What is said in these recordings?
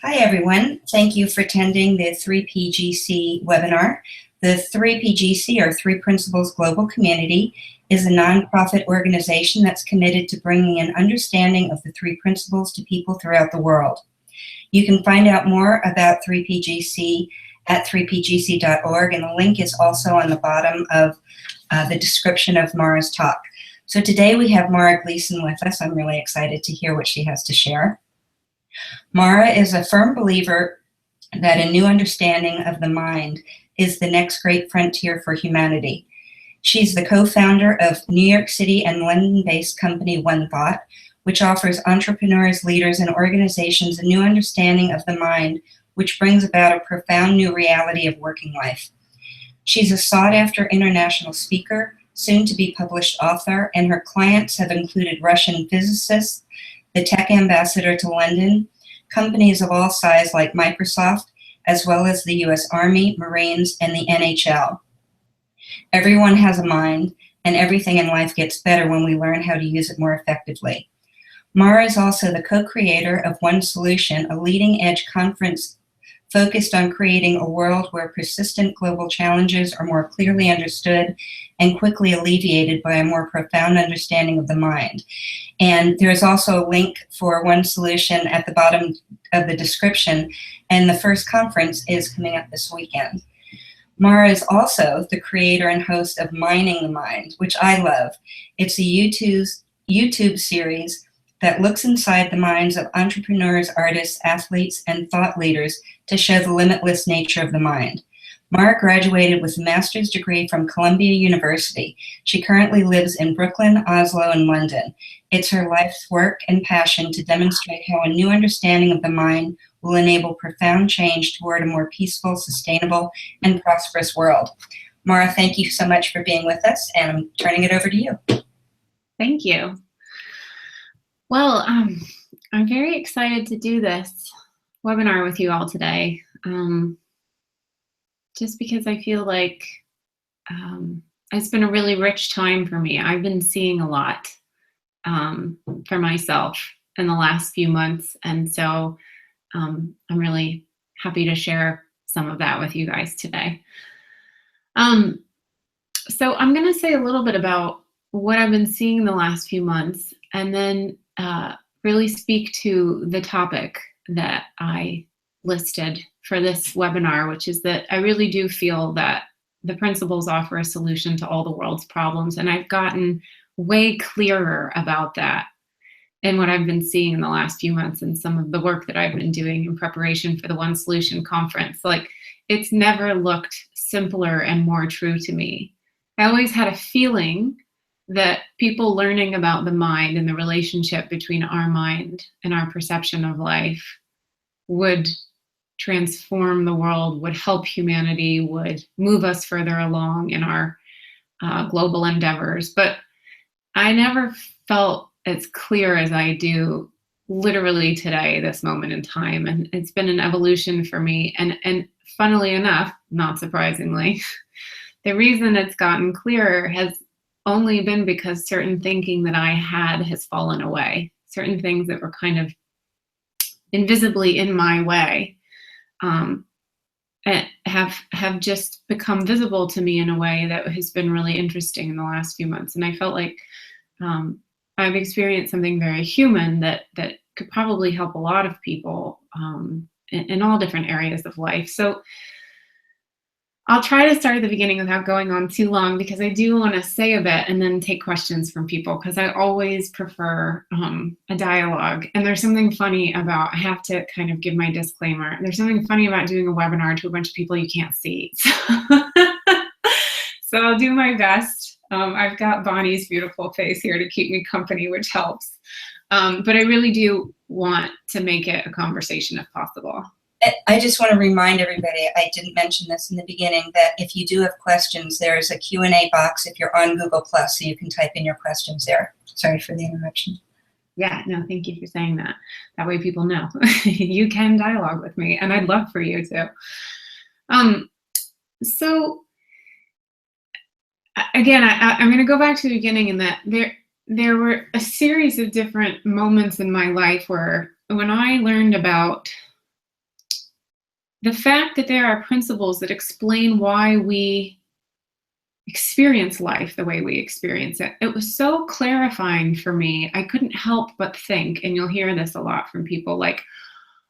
Hi, everyone. Thank you for attending the 3PGC webinar. The 3PGC, or Three Principles Global Community, is a nonprofit organization that's committed to bringing an understanding of the three principles to people throughout the world. You can find out more about 3PGC at 3pgc.org, and the link is also on the bottom of the description of Mara's talk. So today we have Mara Gleason with us. I'm really excited to hear what she has to share. Mara is a firm believer that a new understanding of the mind is the next great frontier for humanity. She's the co-founder of New York City and London-based company One Thought, which offers entrepreneurs, leaders, and organizations a new understanding of the mind, which brings about a profound new reality of working life. She's a sought-after international speaker, soon-to-be published author, and her clients have included Russian physicists, the tech ambassador to London, companies of all size like Microsoft, as well as the US Army, Marines, and the NHL. Everyone has a mind, and everything in life gets better when we learn how to use it more effectively. Mara is also the co-creator of One Solution, a leading-edge conference focused on creating a world where persistent global challenges are more clearly understood and quickly alleviated by a more profound understanding of the mind. And there's also a link for One Solution at the bottom of the description, and the first conference is coming up this weekend. Mara is also the creator and host of Mining the Mind, which I love. It's a YouTube series that looks inside the minds of entrepreneurs, artists, athletes, and thought leaders to show the limitless nature of the mind. Mara graduated with a master's degree from Columbia University. She currently lives in Brooklyn, Oslo, and London. It's her life's work and passion to demonstrate how a new understanding of the mind will enable profound change toward a more peaceful, sustainable, and prosperous world. Mara, thank you so much for being with us, and I'm turning it over to you. Thank you. Well, I'm very excited to do this webinar with you all today, just because I feel like it's been a really rich time for me. I've been seeing a lot for myself in the last few months, and so I'm really happy to share some of that with you guys today. So I'm going to say a little bit about what I've been seeing the last few months, and then really speak to the topic that I listed for this webinar, which is that I really do feel that the principles offer a solution to all the world's problems, and I've gotten way clearer about that in what I've been seeing in the last few months and some of the work that I've been doing in preparation for the One Solution conference. Like, it's never looked simpler and more true to me. I always had a feeling that people learning about the mind and the relationship between our mind and our perception of life would transform the world, would help humanity, would move us further along in our global endeavors. But I never felt as clear as I do literally today, this moment in time. And it's been an evolution for me. And funnily enough, not surprisingly, the reason it's gotten clearer has only been because certain thinking that I had has fallen away. Certain things that were kind of invisibly in my way have just become visible to me in a way that has been really interesting in the last few months. And I felt like I've experienced something very human that could probably help a lot of people in all different areas of life. So I'll try to start at the beginning without going on too long, because I do want to say a bit and then take questions from people, because I always prefer a dialogue. And there's something funny about, I have to kind of give my disclaimer, there's something funny about doing a webinar to a bunch of people you can't see. So I'll do my best. I've got Bonnie's beautiful face here to keep me company, which helps. But I really do want to make it a conversation if possible. I just want to remind everybody, I didn't mention this in the beginning, that if you do have questions, there's a Q&A box if you're on Google+, so you can type in your questions there. Sorry for the interruption. Yeah, no, thank you for saying that. That way people know you can dialogue with me, and I'd love for you to. So again, I'm going to go back to the beginning, in that there were a series of different moments in my life where, when I learned about the fact that there are principles that explain why we experience life the way we experience it, it was so clarifying for me. I couldn't help but think, and you'll hear this a lot from people, like,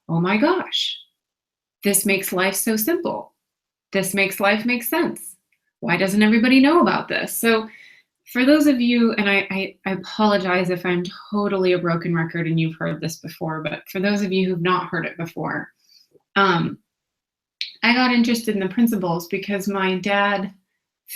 oh my gosh, this makes life so simple. This makes life make sense. Why doesn't everybody know about this? So for those of you, and I apologize if I'm totally a broken record and you've heard this before, but for those of you who've not heard it before, I got interested in the principles because my dad,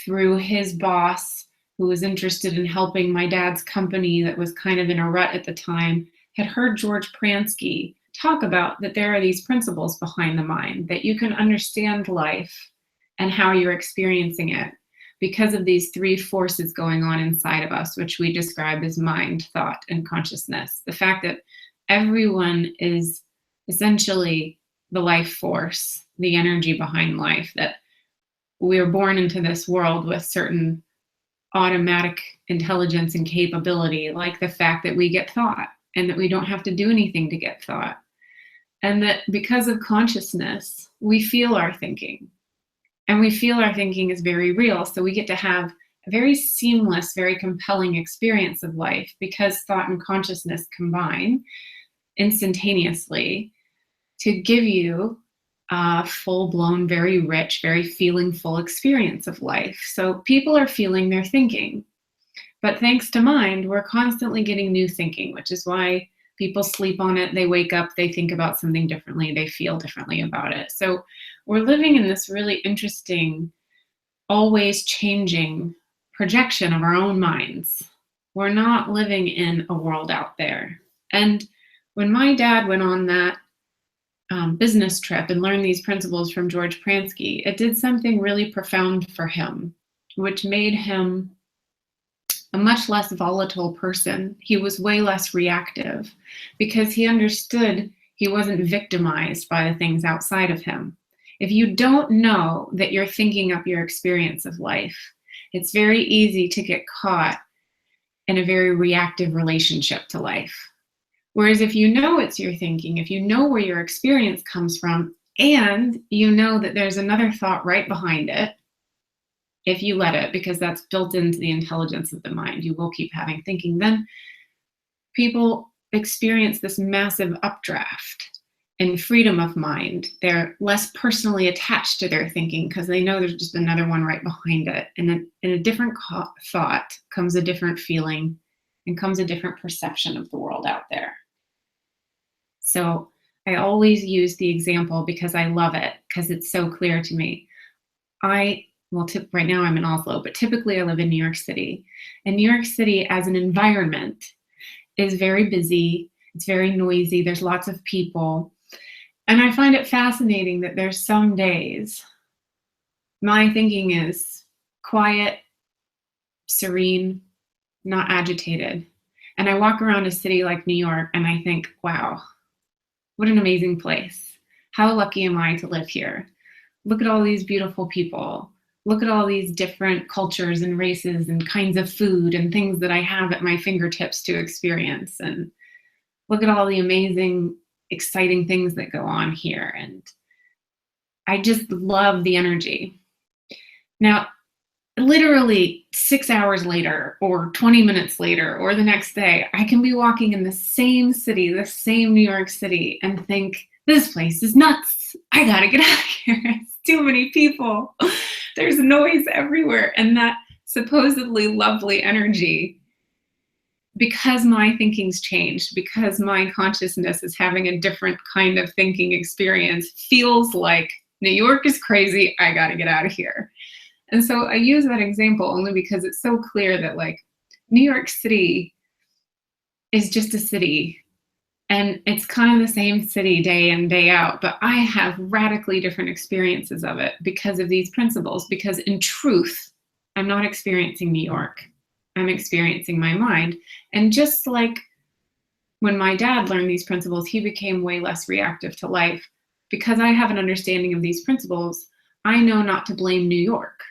through his boss, who was interested in helping my dad's company that was kind of in a rut at the time, had heard George Pransky talk about that there are these principles behind the mind, that you can understand life and how you're experiencing it because of these three forces going on inside of us, which we describe as mind, thought, and consciousness. The fact that everyone is essentially the life force, the energy behind life, that we are born into this world with certain automatic intelligence and capability, like the fact that we get thought and that we don't have to do anything to get thought. And that because of consciousness, we feel our thinking. And we feel our thinking is very real. So we get to have a very seamless, very compelling experience of life because thought and consciousness combine instantaneously to give you a full-blown, very rich, very feeling-full experience of life. So people are feeling their thinking. But thanks to mind, we're constantly getting new thinking, which is why people sleep on it, they wake up, they think about something differently, they feel differently about it. So we're living in this really interesting, always changing projection of our own minds. We're not living in a world out there. And when my dad went on that business trip and learned these principles from George Pransky, it did something really profound for him, which made him a much less volatile person. He was way less reactive because he understood he wasn't victimized by the things outside of him. If you don't know that you're thinking up your experience of life, it's very easy to get caught in a very reactive relationship to life. Whereas if you know it's your thinking, if you know where your experience comes from, and you know that there's another thought right behind it, if you let it, because that's built into the intelligence of the mind, you will keep having thinking, then people experience this massive updraft in freedom of mind. They're less personally attached to their thinking because they know there's just another one right behind it. And then in a different thought comes a different feeling and comes a different perception of the world out there. So I always use the example because I love it, because it's so clear to me. Right now I'm in Oslo, but typically I live in New York City. And New York City as an environment is very busy. It's very noisy. There's lots of people. And I find it fascinating that there's some days my thinking is quiet, serene, not agitated. And I walk around a city like New York and I think, wow, what an amazing place. How lucky am I to live here? Look at all these beautiful people. Look at all these different cultures and races and kinds of food and things that I have at my fingertips to experience. And look at all the amazing, exciting things that go on here. And I just love the energy. Now, literally 6 hours later or 20 minutes later or the next day, I can be walking in the same city, the same New York City, and think, this place is nuts. I gotta get out of here. It's too many people. There's noise everywhere. And that supposedly lovely energy, because my thinking's changed, because my consciousness is having a different kind of thinking experience, feels like New York is crazy. I gotta get out of here. And so I use that example only because it's so clear that, like, New York City is just a city. And it's kind of the same city day in, day out, but I have radically different experiences of it because of these principles, because in truth, I'm not experiencing New York. I'm experiencing my mind. And just like when my dad learned these principles, he became way less reactive to life. Because I have an understanding of these principles, I know not to blame New York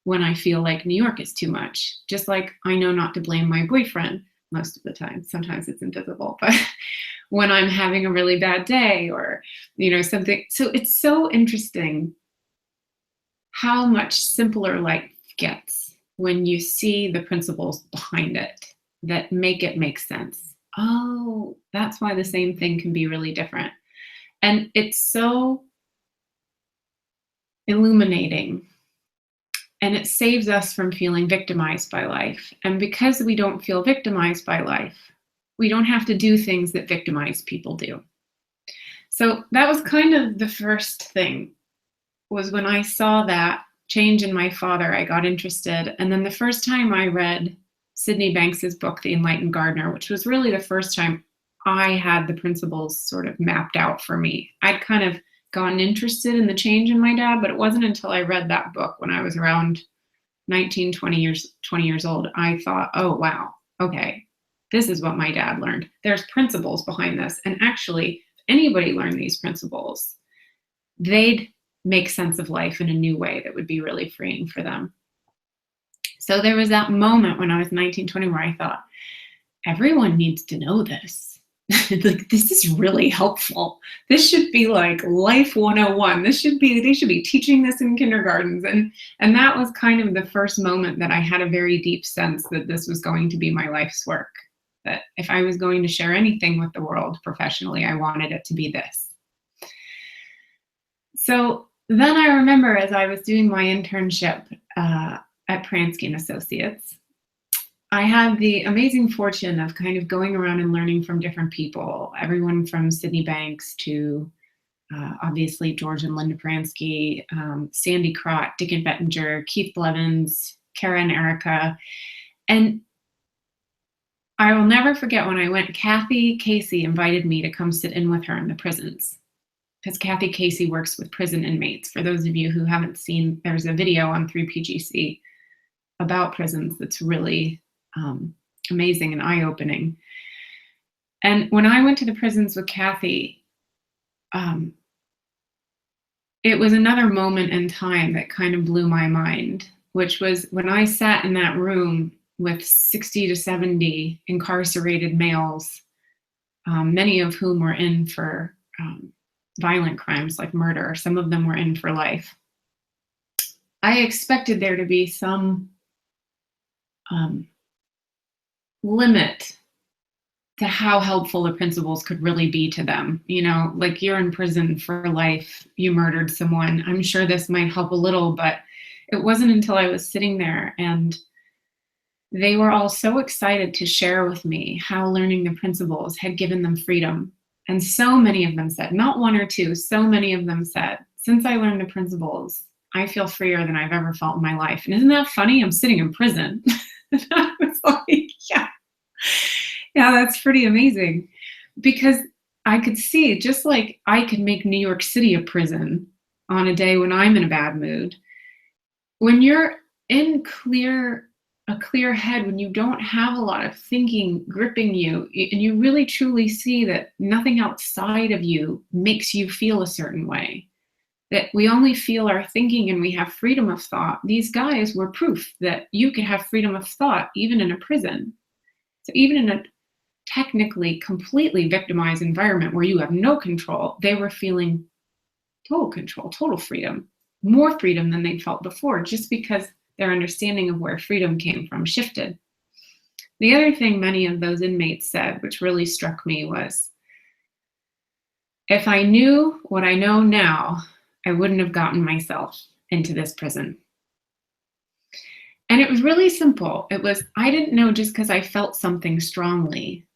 when I feel like New York is too much. Just like I know not to blame my boyfriend most of the time. Sometimes it's invisible, but when I'm having a really bad day or, something. So it's so interesting how much simpler life gets when you see the principles behind it that make it make sense. Oh, that's why the same thing can be really different. And it's so illuminating, and it saves us from feeling victimized by life. And because we don't feel victimized by life, we don't have to do things that victimized people do. So that was kind of the first thing, was when I saw that change in my father, I got interested. And then the first time I read Sydney Banks's book, The Enlightened Gardener, which was really the first time I had the principles sort of mapped out for me. I'd kind of gotten interested in the change in my dad, but it wasn't until I read that book when I was around 19, 20 years old, I thought, oh, wow, okay, this is what my dad learned. There's principles behind this. And actually, if anybody learned these principles, they'd make sense of life in a new way that would be really freeing for them. So there was that moment when I was 19, 20 where I thought, everyone needs to know this. Like, this is really helpful. This should be like life 101. They should be teaching this in kindergartens. And that was kind of the first moment that I had a very deep sense that this was going to be my life's work. That if I was going to share anything with the world professionally, I wanted it to be this. So then I remember, as I was doing my internship at Pransky & Associates, I had the amazing fortune of kind of going around and learning from different people, everyone from Sydney Banks to obviously George and Linda Pransky, Sandy Crott, Dickon Bettinger, Keith Blevins, Kara and Erica. And I will never forget when I went, Kathy Casey invited me to come sit in with her in the prisons, because Kathy Casey works with prison inmates. For those of you who haven't seen, there's a video on 3PGC about prisons that's really amazing and eye-opening. And when I went to the prisons with Kathy, it was another moment in time that kind of blew my mind, which was when I sat in that room with 60 to 70 incarcerated males, many of whom were in for violent crimes like murder. Some of them were in for life. I expected there to be some limit to how helpful the principles could really be to them. Like, you're in prison for life, you murdered someone. I'm sure this might help a little, but it wasn't until I was sitting there and they were all so excited to share with me how learning the principles had given them freedom. And so many of them said, not one or two, so many of them said, since I learned the principles, I feel freer than I've ever felt in my life. And isn't that funny? I'm sitting in prison. And I was like, yeah, that's pretty amazing. Because I could see, just like I could make New York City a prison on a day when I'm in a bad mood, when you're in a clear head, when you don't have a lot of thinking gripping you, and you really truly see that nothing outside of you makes you feel a certain way, that we only feel our thinking and we have freedom of thought. These guys were proof that you could have freedom of thought even in a prison. So even in a technically completely victimized environment where you have no control, they were feeling total control, total freedom, more freedom than they felt before, just because their understanding of where freedom came from shifted. The other thing many of those inmates said, which really struck me, was, if I knew what I know now, I wouldn't have gotten myself into this prison. And it was really simple. It was, I didn't know just because I felt something strongly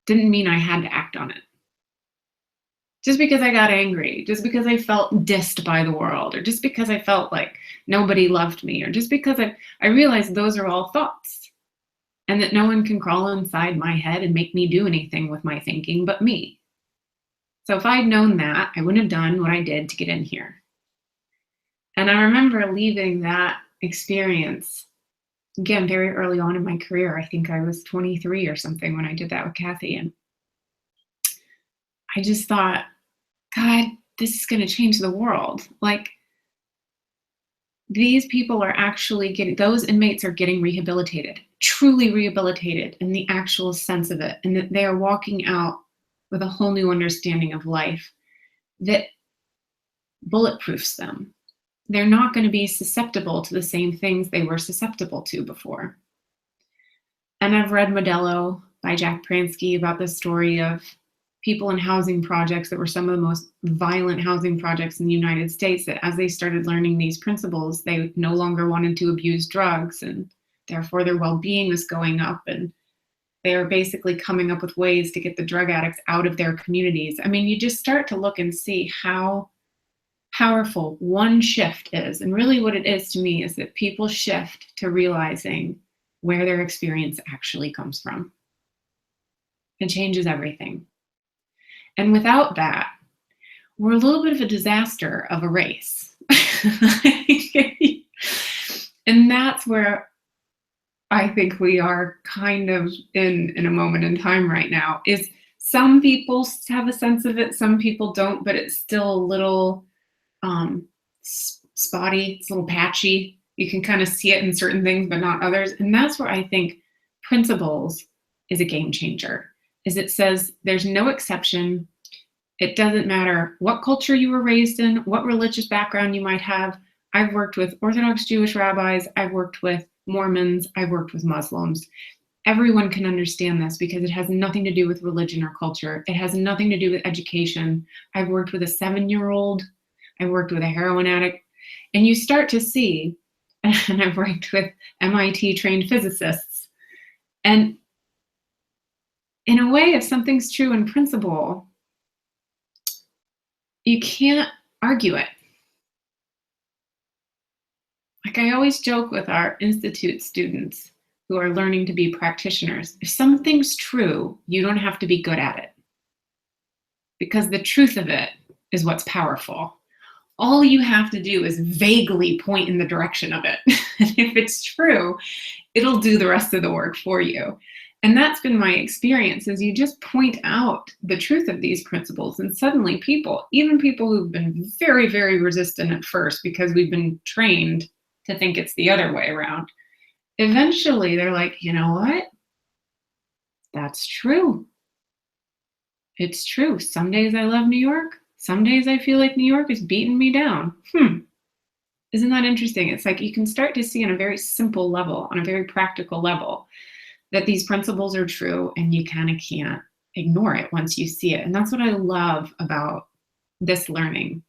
didn't mean I had to act on it. Just because I got angry, just because I felt dissed by the world, or just because I felt like nobody loved me, or just because I realized those are all thoughts, and that no one can crawl inside my head and make me do anything with my thinking but me. So if I'd known that, I wouldn't have done what I did to get in here. And I remember leaving that experience, again, very early on in my career. I think I was 23 or something when I did that with Kathy. And I just thought, God, this is going to change the world. Like, these people are actually getting, those inmates are getting rehabilitated, truly rehabilitated in the actual sense of it, and that they are walking out with a whole new understanding of life that bulletproofs them. They're not going to be susceptible to the same things they were susceptible to before. And I've read Modelo by Jack Pransky about the story of people in housing projects that were some of the most violent housing projects in the United States, that as they started learning these principles, they no longer wanted to abuse drugs, and therefore their well-being was going up, and they are basically coming up with ways to get the drug addicts out of their communities. I mean, you just start to look and see how powerful one shift is. And really what it is to me is that people shift to realizing where their experience actually comes from. It changes everything. And without that, we're a little bit of a disaster of a race. And that's where I think we are kind of in a moment in time right now. Is some people have a sense of it, some people don't, but it's still a little spotty, it's a little patchy. You can kind of see it in certain things, but not others. And that's where I think principles is a game changer. Is it says there's no exception. It doesn't matter what culture you were raised in, what religious background you might have. I've worked with Orthodox Jewish rabbis, I've worked with Mormons, I've worked with Muslims. Everyone can understand this because it has nothing to do with religion or culture. It has nothing to do with education. I've worked with a 7-year-old, I worked with a heroin addict, and you start to see, and I've worked with MIT trained physicists. And in a way, if something's true in principle, you can't argue it. Like I always joke with our institute students who are learning to be practitioners, if something's true, you don't have to be good at it, because the truth of it is what's powerful. All you have to do is vaguely point in the direction of it. And if it's true, it'll do the rest of the work for you. And that's been my experience, is you just point out the truth of these principles, and suddenly people, even people who've been very, very resistant at first because we've been trained to think it's the other way around, eventually they're like, you know what? That's true. It's true. Some days I love New York. Some days I feel like New York is beating me down. Isn't that interesting? It's like you can start to see on a very simple level, on a very practical level, that these principles are true, and you kind of can't ignore it once you see it. And that's what I love about this learning,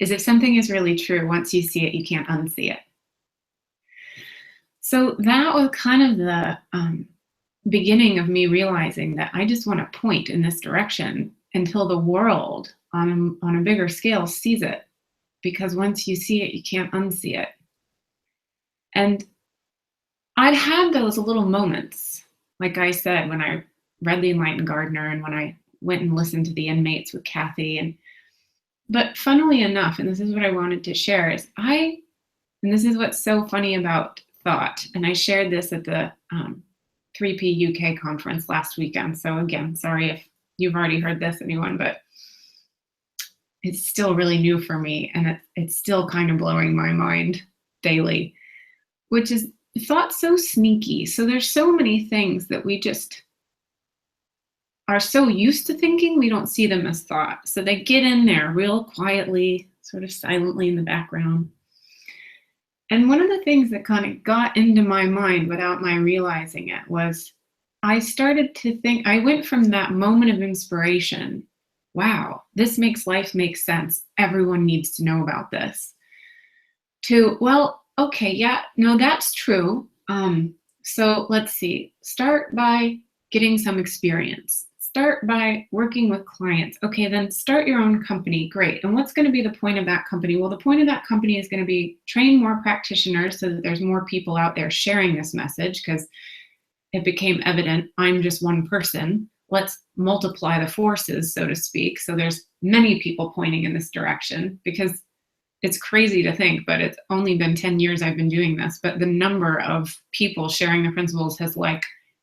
is if something is really true, once you see it, you can't unsee it. So that was kind of the beginning of me realizing that I just want to point in this direction until the world on a bigger scale sees it. Because once you see it, you can't unsee it. And I'd had those little moments, like I said, when I read The Enlightened Gardener and when I went and listened to the inmates with Kathy. But funnily enough, and this is what I wanted to share, is and this is what's so funny about thought, and I shared this at the 3P UK conference last weekend. So again, sorry if you've already heard this, anyone, but it's still really new for me, and it's still kind of blowing my mind daily, which is thought's so sneaky. So there's so many things that we just are so used to thinking, we don't see them as thought. So they get in there real quietly, sort of silently in the background. And one of the things that kind of got into my mind without my realizing it was I started to think, I went from that moment of inspiration, wow, this makes life make sense, everyone needs to know about this, to, well, okay, yeah, no, that's true. So let's see, start by getting some experience. Start by working with clients. Okay, then start your own company. Great. And what's going to be the point of that company? Well, the point of that company is going to be train more practitioners so that there's more people out there sharing this message, because it became evident I'm just one person. Let's multiply the forces, so to speak. So there's many people pointing in this direction, because it's crazy to think, but it's only been 10 years I've been doing this, but the number of people sharing the principles has like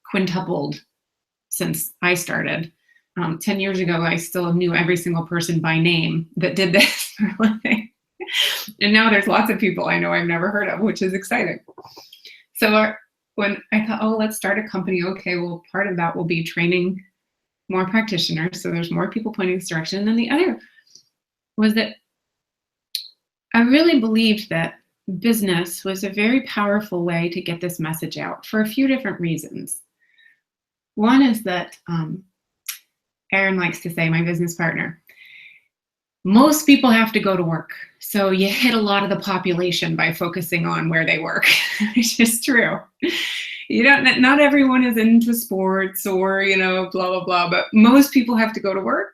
quintupled since I started. 10 years ago, I still knew every single person by name that did this for a living. And now there's lots of people I know I've never heard of, which is exciting. So when I thought, oh, let's start a company, okay, well, part of that will be training more practitioners, so there's more people pointing this direction. And then the other was that I really believed that business was a very powerful way to get this message out for a few different reasons. One is that Aaron likes to say, my business partner, most people have to go to work. So you hit a lot of the population by focusing on where they work, which is true. Not everyone is into sports or, blah, blah, blah, but most people have to go to work.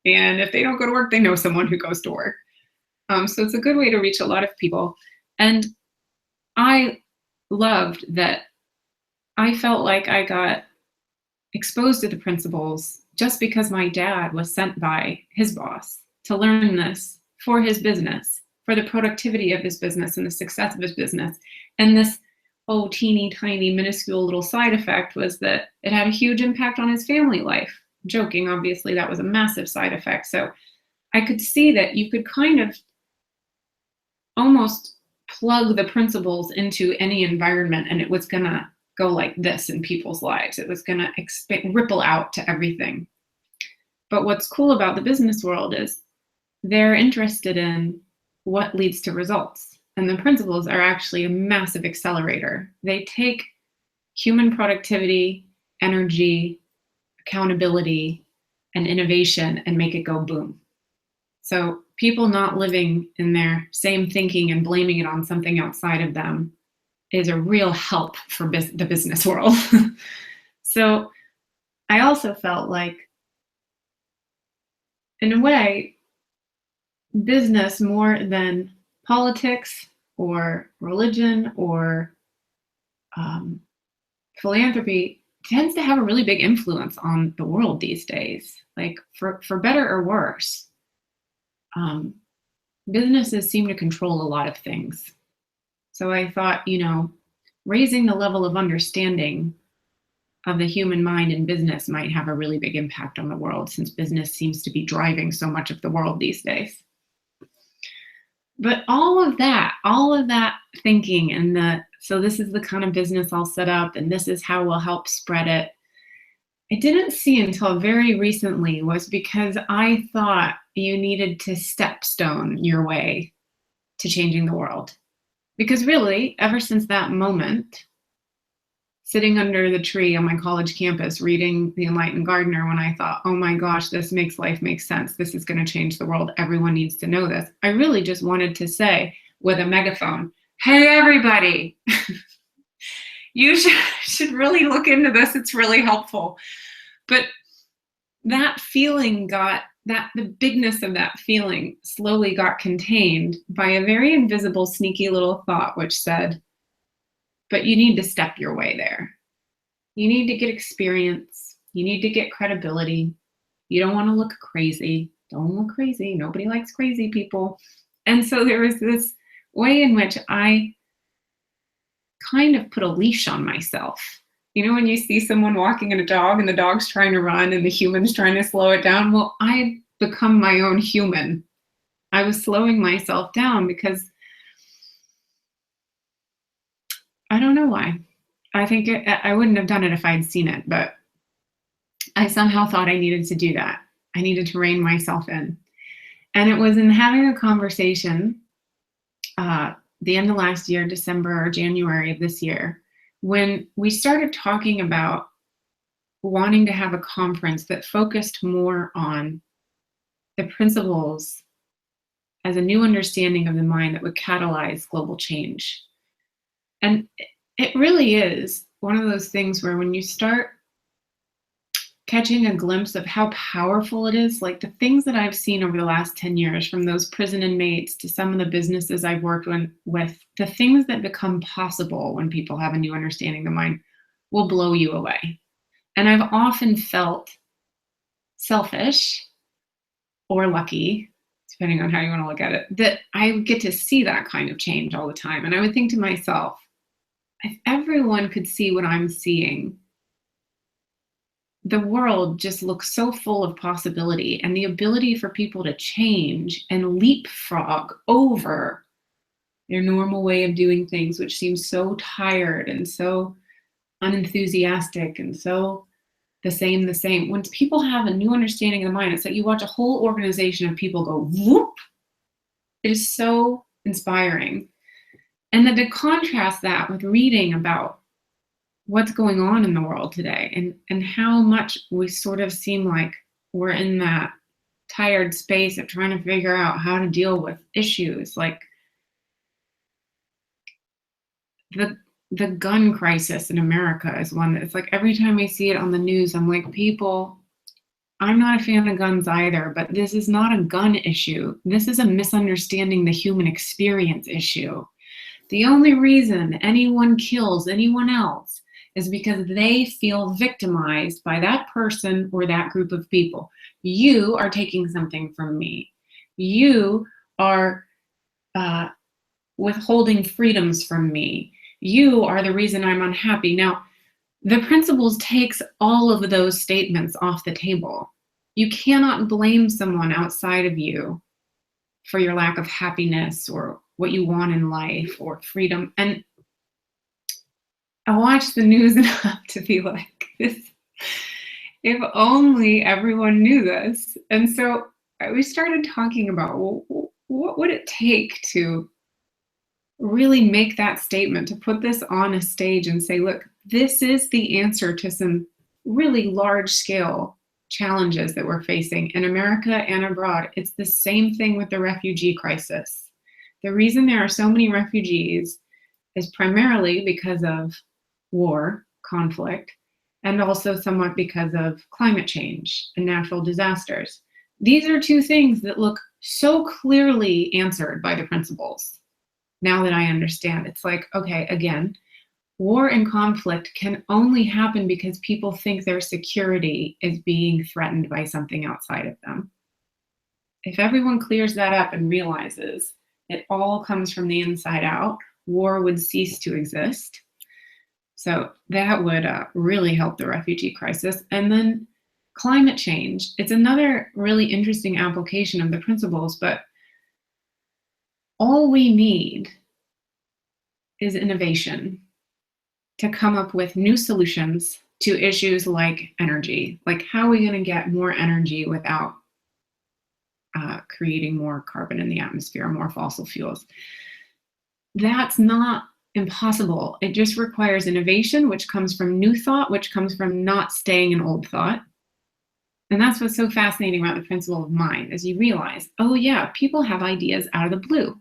And if they don't go to work, they know someone who goes to work. So it's a good way to reach a lot of people. And I loved that I felt like I got exposed to the principles just because my dad was sent by his boss to learn this for his business, for the productivity of his business and the success of his business. And this teeny tiny minuscule little side effect was that it had a huge impact on his family life. Joking, obviously, that was a massive side effect. So I could see that you could kind of almost plug the principles into any environment and it was going to go like this in people's lives. It was going to ripple out to everything. But what's cool about the business world is they're interested in what leads to results. And the principles are actually a massive accelerator. They take human productivity, energy, accountability, and innovation and make it go boom. So people not living in their same thinking and blaming it on something outside of them is a real help for the business world. So I also felt like, in a way, business more than politics or religion or philanthropy tends to have a really big influence on the world these days, like for better or worse. Businesses seem to control a lot of things. So I thought, raising the level of understanding of the human mind in business might have a really big impact on the world, since business seems to be driving so much of the world these days. But all of that thinking and so this is the kind of business I'll set up and this is how we'll help spread it, I didn't see until very recently was because I thought you needed to stepstone your way to changing the world. Because really, ever since that moment, sitting under the tree on my college campus reading The Enlightened Gardener, when I thought, oh my gosh, this makes life make sense. This is going to change the world. Everyone needs to know this. I really just wanted to say with a megaphone, hey, everybody, you should really look into this. It's really helpful. But that feeling the bigness of that feeling slowly got contained by a very invisible, sneaky little thought, which said, but you need to step your way there. You need to get experience. You need to get credibility. You don't want to look crazy. Don't look crazy. Nobody likes crazy people. And so there was this way in which I kind of put a leash on myself. When you see someone walking a dog and the dog's trying to run and the human's trying to slow it down, well, I had become my own human. I was slowing myself down because I don't know why. I think I wouldn't have done it if I'd seen it, but I somehow thought I needed to do that. I needed to rein myself in. And it was in having a conversation the end of last year, December or January of this year, when we started talking about wanting to have a conference that focused more on the principles as a new understanding of the mind that would catalyze global change. And it really is one of those things where when you start catching a glimpse of how powerful it is, like the things that I've seen over the last 10 years, from those prison inmates to some of the businesses I've worked with, the things that become possible when people have a new understanding of the mind will blow you away. And I've often felt selfish or lucky, depending on how you want to look at it, that I get to see that kind of change all the time. And I would think to myself, if everyone could see what I'm seeing, the world just looks so full of possibility, and the ability for people to change and leapfrog over their normal way of doing things, which seems so tired and so unenthusiastic and so the same. When people have a new understanding of the mind, it's like you watch a whole organization of people go whoop. It is so inspiring. And then to contrast that with reading about what's going on in the world today and how much we sort of seem like we're in that tired space of trying to figure out how to deal with issues like the gun crisis in America is one that it's like every time I see it on the news, I'm like, people, I'm not a fan of guns either, but this is not a gun issue. This is a misunderstanding the human experience issue. The only reason anyone kills anyone else is because they feel victimized by that person or that group of people. You are taking something from me. You are withholding freedoms from me. You are the reason I'm unhappy. Now, the principles takes all of those statements off the table. You cannot blame someone outside of you for your lack of happiness or what you want in life or freedom. And I watch the news enough to be like, this, if only everyone knew this. And so we started talking about, well, what would it take to really make that statement, to put this on a stage and say, look, this is the answer to some really large scale challenges that we're facing in America and abroad. It's the same thing with the refugee crisis. The reason there are so many refugees is primarily because of war, conflict, and also somewhat because of climate change and natural disasters. These are two things that look so clearly answered by the principles. Now that I understand, it's like, okay, again, war and conflict can only happen because people think their security is being threatened by something outside of them. If everyone clears that up and realizes it all comes from the inside out, war would cease to exist. So that would really help the refugee crisis. And then climate change, it's another really interesting application of the principles, but all we need is innovation to come up with new solutions to issues like energy. Like, how are we going to get more energy without creating more carbon in the atmosphere, more fossil fuels? That's not impossible. It just requires innovation, which comes from new thought, which comes from not staying in old thought. And that's what's so fascinating about the principle of mind, is you realize, oh yeah, people have ideas out of the blue.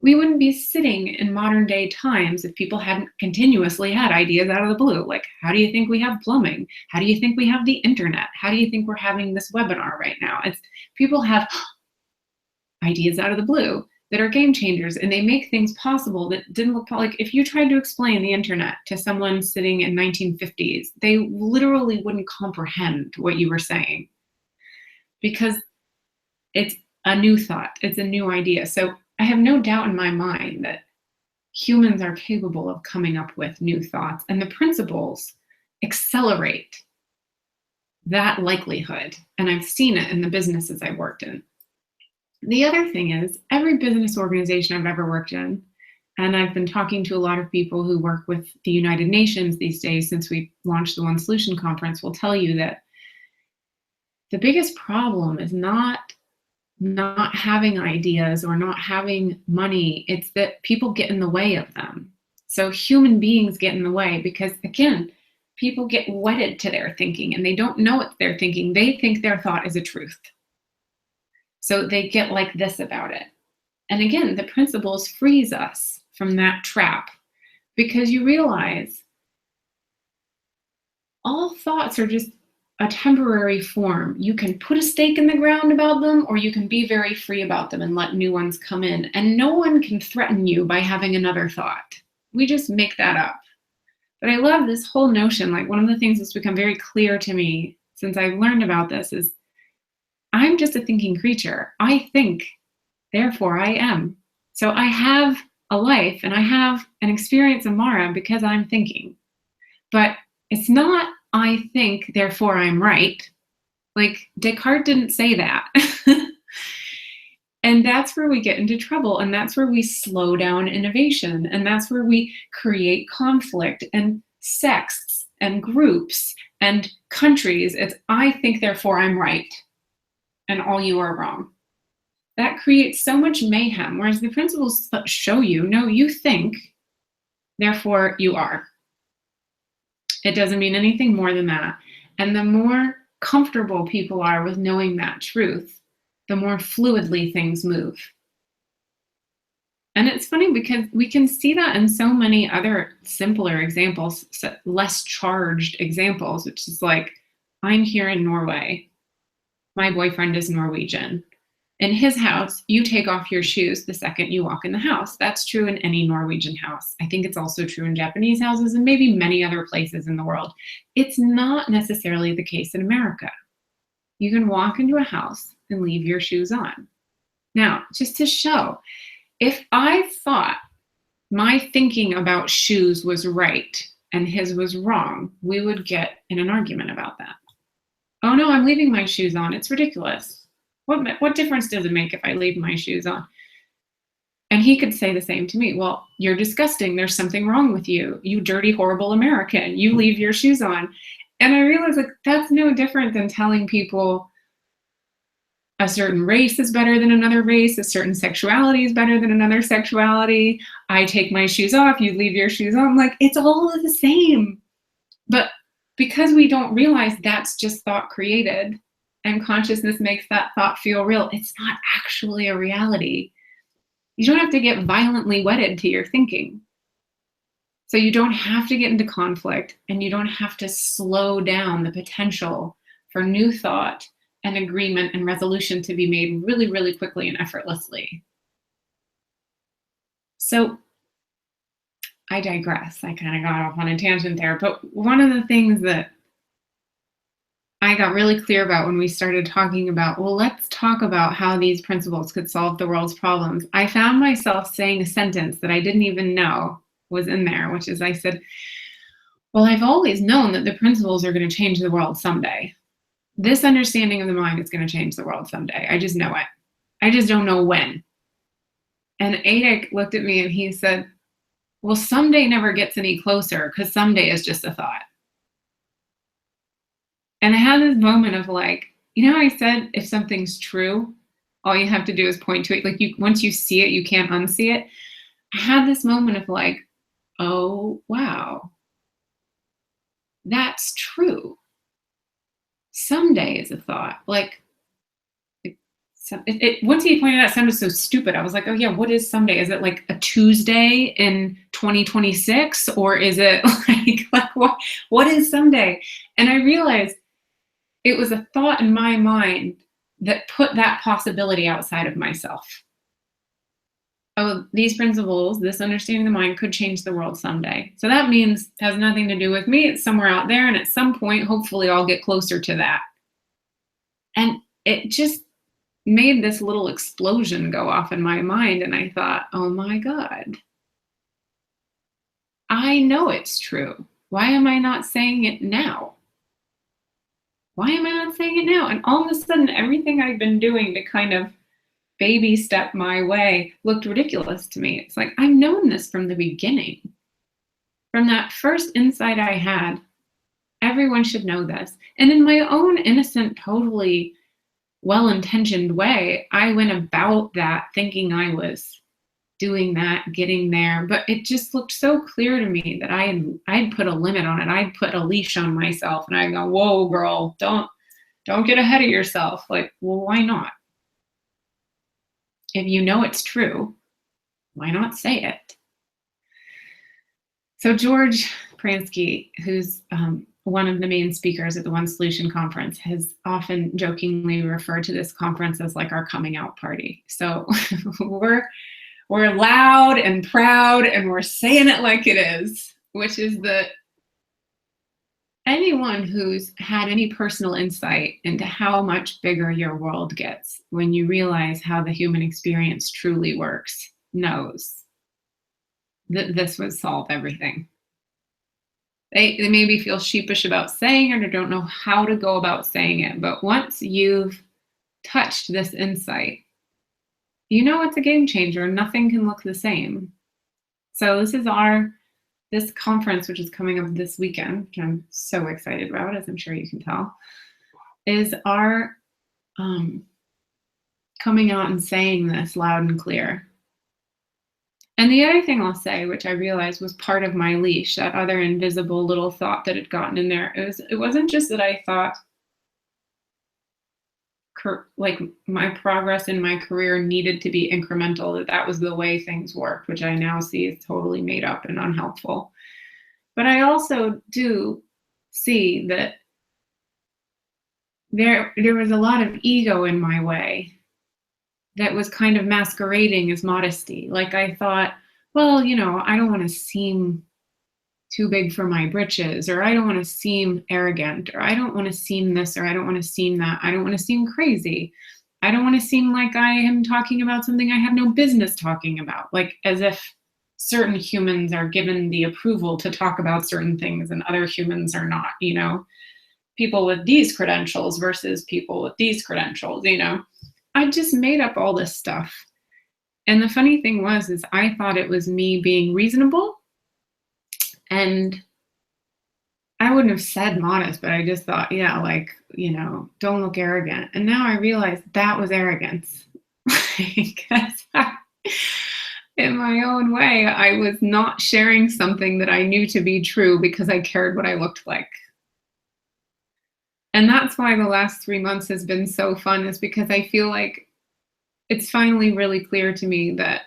We wouldn't be sitting in modern day times if people hadn't continuously had ideas out of the blue. Like, how do you think we have plumbing? How do you think we have the internet? How do you think we're having this webinar right now? It's people have ideas out of the blue that are game changers, and they make things possible that didn't look like. If you tried to explain the internet to someone sitting in 1950s, they literally wouldn't comprehend what you were saying, because it's a new thought, it's a new idea. So I have no doubt in my mind that humans are capable of coming up with new thoughts, and the principles accelerate that likelihood. And I've seen it in the businesses I've worked in. The other thing is, every business organization I've ever worked in, and I've been talking to a lot of people who work with the United Nations these days since we launched the One Solution Conference, will tell you that the biggest problem is not having ideas or not having money. It's that people get in the way of them. So human beings get in the way because, again, people get wedded to their thinking and they don't know what they're thinking. They think their thought is a truth. So they get like this about it. And again, the principles frees us from that trap, because you realize all thoughts are just a temporary form. You can put a stake in the ground about them, or you can be very free about them and let new ones come in. And no one can threaten you by having another thought. We just make that up. But I love this whole notion. Like, one of the things that's become very clear to me since I've learned about this is I'm just a thinking creature. I think, therefore I am. So I have a life and I have an experience of Mara because I'm thinking. But it's not I think, therefore I'm right. Like, Descartes didn't say that. And that's where we get into trouble. And that's where we slow down innovation. And that's where we create conflict and sects and groups and countries. It's I think, therefore I'm right. And all you are wrong. That creates so much mayhem. Whereas the principles show you, no, you think, therefore you are. It doesn't mean anything more than that. And the more comfortable people are with knowing that truth, the more fluidly things move. And it's funny because we can see that in so many other simpler examples, less charged examples, which is like, I'm here in Norway. My boyfriend is Norwegian. In his house, you take off your shoes the second you walk in the house. That's true in any Norwegian house. I think it's also true in Japanese houses and maybe many other places in the world. It's not necessarily the case in America. You can walk into a house and leave your shoes on. Now, just to show, if I thought my thinking about shoes was right and his was wrong, we would get in an argument about that. Oh no, I'm leaving my shoes on. It's ridiculous. What difference does it make if I leave my shoes on? And he could say the same to me. Well, you're disgusting. There's something wrong with you. You dirty, horrible American. You leave your shoes on. And I realized like that's no different than telling people a certain race is better than another race, a certain sexuality is better than another sexuality. I take my shoes off, you leave your shoes on. Like, it's all the same. But because we don't realize that's just thought created and consciousness makes that thought feel real, it's not actually a reality. You don't have to get violently wedded to your thinking. So you don't have to get into conflict and you don't have to slow down the potential for new thought and agreement and resolution to be made really, really quickly and effortlessly. So I digress. I kind of got off on a tangent there. But one of the things that I got really clear about when we started talking about, well, let's talk about how these principles could solve the world's problems, I found myself saying a sentence that I didn't even know was in there, which is I said, well, I've always known that the principles are going to change the world someday. This understanding of the mind is going to change the world someday. I just know it. I just don't know when. And Adek looked at me and he said, well, someday never gets any closer because someday is just a thought. And I had this moment of like, you know, I said, if something's true, all you have to do is point to it. Like once you see it, you can't unsee it. I had this moment of like, oh, wow, that's true. Someday is a thought. Like, once he pointed out, it sounded so stupid. I was like, oh yeah, what is someday? Is it like a Tuesday in 2026? Or is it like what is someday? And I realized it was a thought in my mind that put that possibility outside of myself. Oh, these principles, this understanding of the mind could change the world someday. So that means it has nothing to do with me. It's somewhere out there. And at some point, hopefully I'll get closer to that. And it just made this little explosion go off in my mind. And I thought, oh my God, I know it's true. Why am I not saying it now? Why am I not saying it now? And all of a sudden, everything I've been doing to kind of baby step my way looked ridiculous to me. It's like, I've known this from the beginning. From that first insight I had, everyone should know this. And in my own innocent, totally well-intentioned way, I went about that thinking I was doing that, getting there. But it just looked so clear to me that I'd put a limit on it. I'd put a leash on myself and I'd go, whoa, girl, don't get ahead of yourself. Like, well, why not? If you know it's true, why not say it? So George Pransky, who's one of the main speakers at the One Solution Conference, has often jokingly referred to this conference as like our coming out party. So we're loud and proud and we're saying it like it is, which is that anyone who's had any personal insight into how much bigger your world gets when you realize how the human experience truly works knows that this would solve everything. They maybe feel sheepish about saying it or don't know how to go about saying it. But once you've touched this insight, it's a game changer. Nothing can look the same. So this conference, which is coming up this weekend, which I'm so excited about, as I'm sure you can tell, is our coming out and saying this loud and clear. And the other thing I'll say, which I realized was part of my leash, that other invisible little thought that had gotten in there, it wasn't just that I thought like my progress in my career needed to be incremental, that was the way things worked, which I now see is totally made up and unhelpful. But I also do see that there was a lot of ego in my way that was kind of masquerading as modesty. Like I thought, well, I don't want to seem too big for my britches, or I don't want to seem arrogant, or I don't want to seem this, or I don't want to seem that. I don't want to seem crazy. I don't want to seem like I am talking about something I have no business talking about, like as if certain humans are given the approval to talk about certain things and other humans are not, people with these credentials versus people with these credentials, I just made up all this stuff. And the funny thing was, I thought it was me being reasonable. And I wouldn't have said modest, but I just thought, don't look arrogant. And now I realize that was arrogance. Because in my own way, I was not sharing something that I knew to be true because I cared what I looked like. And that's why the last 3 months has been so fun, is because I feel like it's finally really clear to me that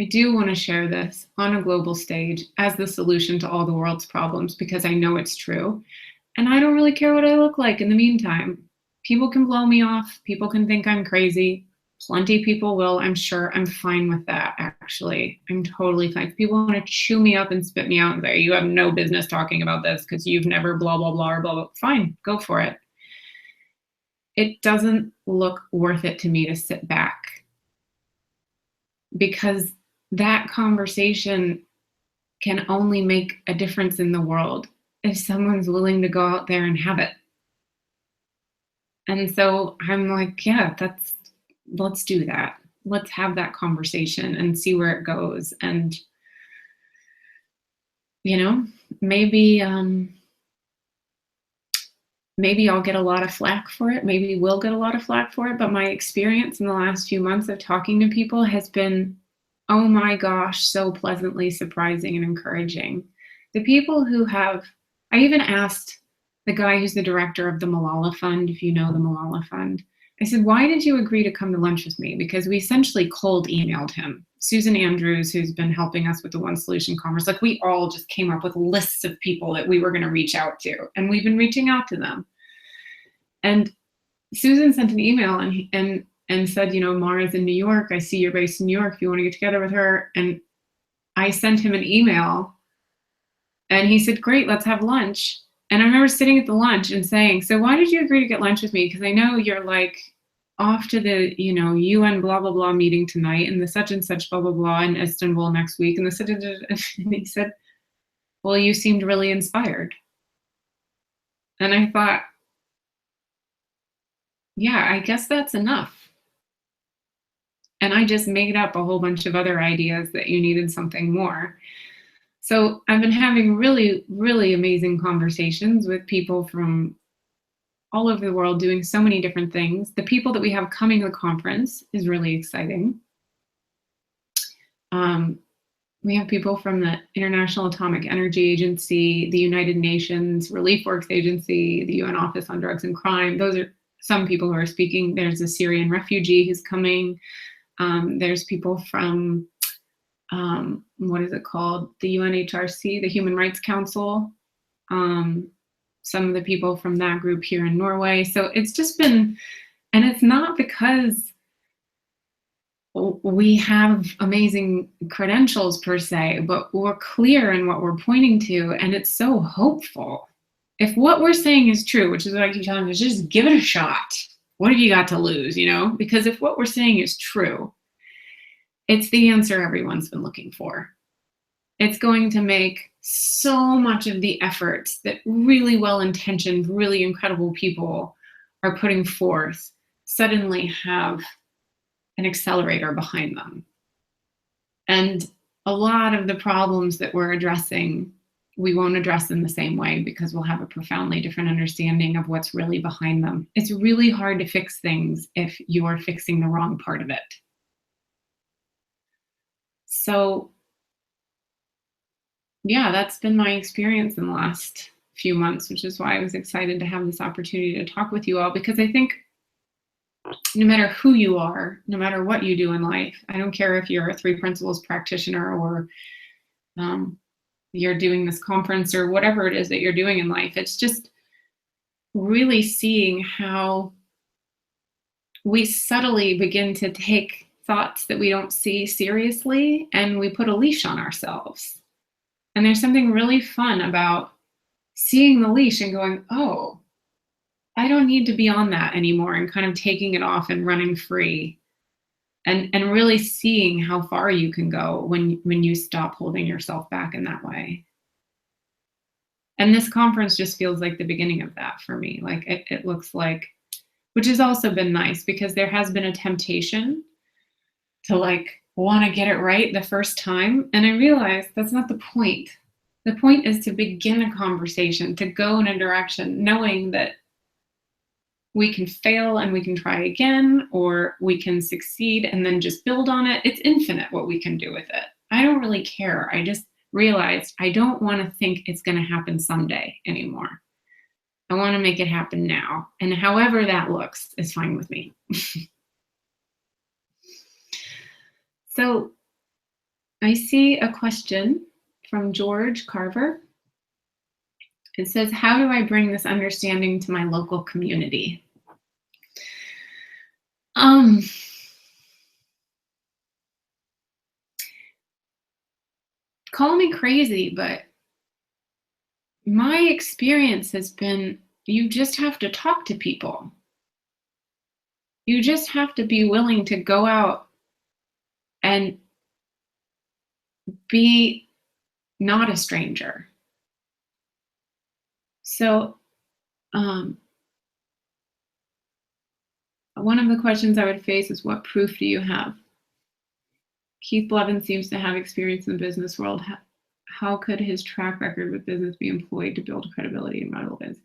I do want to share this on a global stage as the solution to all the world's problems, because I know it's true. And I don't really care what I look like in the meantime. People can blow me off. People can think I'm crazy. Plenty of people will, I'm sure. I'm fine with that, actually. I'm totally fine. If people want to chew me up and spit me out and say, you have no business talking about this because you've never blah, blah, blah, or blah, blah, fine, go for it. It doesn't look worth it to me to sit back, because that conversation can only make a difference in the world if someone's willing to go out there and have it. And so I'm like, yeah, let's do that. Let's have that conversation and see where it goes. And, maybe I'll get a lot of flack for it. Maybe we'll get a lot of flack for it. But my experience in the last few months of talking to people has been, oh my gosh, so pleasantly surprising and encouraging. The people who I even asked the guy who's the director of the Malala Fund, if you know the Malala Fund, I said, why did you agree to come to lunch with me? Because we essentially cold emailed him. Susan Andrews, who's been helping us with the One Solution Conference, like we all just came up with lists of people that we were going to reach out to. And we've been reaching out to them. And Susan sent an email and said, Mara's in New York. I see you're based in New York. If you want to get together with her. And I sent him an email and he said, great, let's have lunch. And I remember sitting at the lunch and saying, so why did you agree to get lunch with me? Because I know you're like off to the, UN blah, blah, blah meeting tonight and the such and such blah, blah, blah in Istanbul next week. And and he said, well, you seemed really inspired. And I thought, yeah, I guess that's enough. And I just made up a whole bunch of other ideas that you needed something more. So I've been having really, really amazing conversations with people from all over the world doing so many different things. The people that we have coming to the conference is really exciting. We have people from the International Atomic Energy Agency, the United Nations Relief Works Agency, the UN Office on Drugs and Crime. Those are some people who are speaking. There's a Syrian refugee who's coming. There's people from, what is it called? The UNHRC, the Human Rights Council. Some of the people from that group here in Norway. So it's just been, and it's not because we have amazing credentials per se, but we're clear in what we're pointing to, and it's so hopeful. If what we're saying is true, which is what I keep telling you, is just give it a shot. What have you got to lose, Because if what we're saying is true, it's the answer everyone's been looking for. It's going to make so much of the efforts that really well-intentioned, really incredible people are putting forth suddenly have an accelerator behind them. And a lot of the problems that we're addressing, we won't address in the same way because we'll have a profoundly different understanding of what's really behind them. It's really hard to fix things if you are fixing the wrong part of it. So, yeah, that's been my experience in the last few months, which is why I was excited to have this opportunity to talk with you all, because I think no matter who you are, no matter what you do in life, I don't care if you're a 3 Principles practitioner or you're doing this conference or whatever it is that you're doing in life, it's just really seeing how we subtly begin to take thoughts that we don't see seriously and we put a leash on ourselves. And there's something really fun about seeing the leash and going, oh, I don't need to be on that anymore, and kind of taking it off and running free. And really seeing how far you can go when you stop holding yourself back in that way. And this conference just feels like the beginning of that for me. Like it looks like, which has also been nice because there has been a temptation to like want to get it right the first time. And I realized that's not the point. The point is to begin a conversation, to go in a direction, knowing that we can fail and we can try again, or we can succeed and then just build on it. It's infinite what we can do with it. I don't really care. I just realized I don't want to think it's going to happen someday anymore. I want to make it happen now. And however that looks is fine with me. So I see a question from George Carver. It says, how do I bring this understanding to my local community? Call me crazy, but my experience has been you just have to talk to people. You just have to be willing to go out and be not a stranger. So one of the questions I would face is, what proof do you have? Keith Blevins seems to have experience in the business world. How could his track record with business be employed to build credibility and relevance?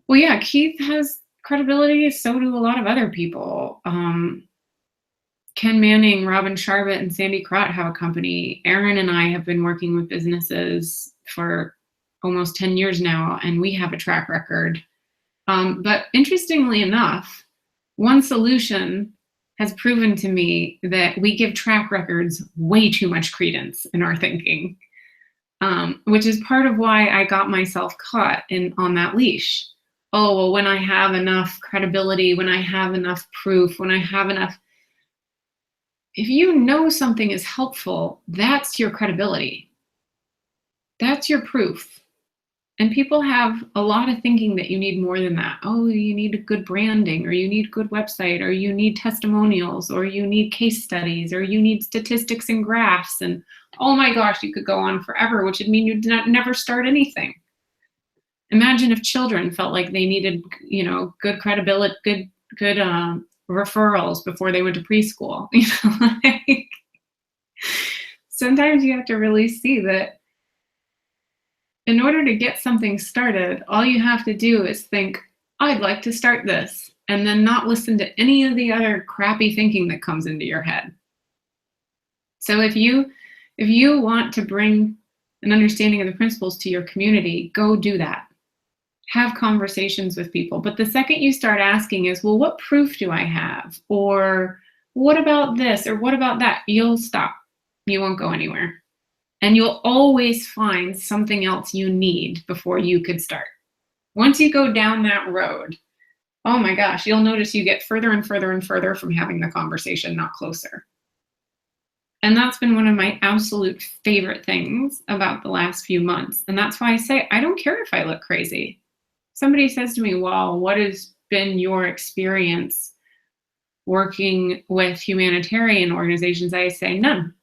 Well, yeah, Keith has credibility. So do a lot of other people. Ken Manning, Robin Sharbett, and Sandy Crott have a company. Aaron and I have been working with businesses for almost 10 years now, and we have a track record. But interestingly enough, One Solution has proven to me that we give track records way too much credence in our thinking, which is part of why I got myself caught on that leash. Oh, well, when I have enough credibility, when I have enough proof, when I have enough, if you know something is helpful, that's your credibility. That's your proof. And people have a lot of thinking that you need more than that. Oh, you need good branding, or you need good website, or you need testimonials, or you need case studies, or you need statistics and graphs. And oh my gosh, you could go on forever, which would mean you'd never start anything. Imagine if children felt like they needed, good credibility, good referrals before they went to preschool. Sometimes you have to really see that in order to get something started, all you have to do is think, I'd like to start this, and then not listen to any of the other crappy thinking that comes into your head. So if you want to bring an understanding of the principles to your community, go do that. Have conversations with people. But the second you start asking is, well, what proof do I have? Or what about this? Or what about that? You'll stop. You won't go anywhere. And you'll always find something else you need before you could start. Once you go down that road, oh my gosh, you'll notice you get further and further and further from having the conversation, not closer. And that's been one of my absolute favorite things about the last few months. And that's why I say, I don't care if I look crazy. Somebody says to me, well, what has been your experience working with humanitarian organizations? I say, none.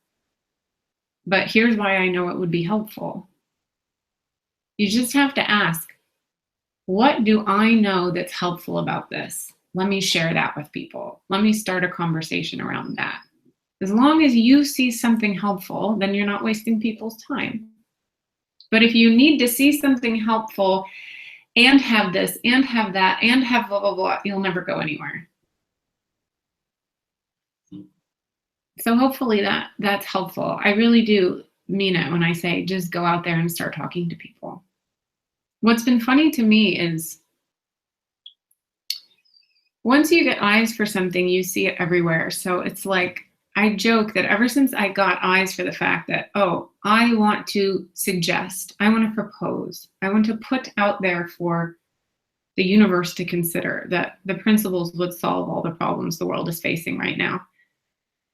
But here's why I know it would be helpful. You just have to ask, what do I know that's helpful about this? let me share that with people. Let me start a conversation around that. As long as you see something helpful, then you're not wasting people's time. But if you need to see something helpful and have this and have that and have blah, blah, blah, you'll never go anywhere. So hopefully that's helpful. I really do mean it when I say just go out there and start talking to people. What's been funny to me is once you get eyes for something, you see it everywhere. So it's like, I joke that ever since I got eyes for the fact that, oh, I want to suggest, I want to propose, I want to put out there for the universe to consider that the principles would solve all the problems the world is facing right now.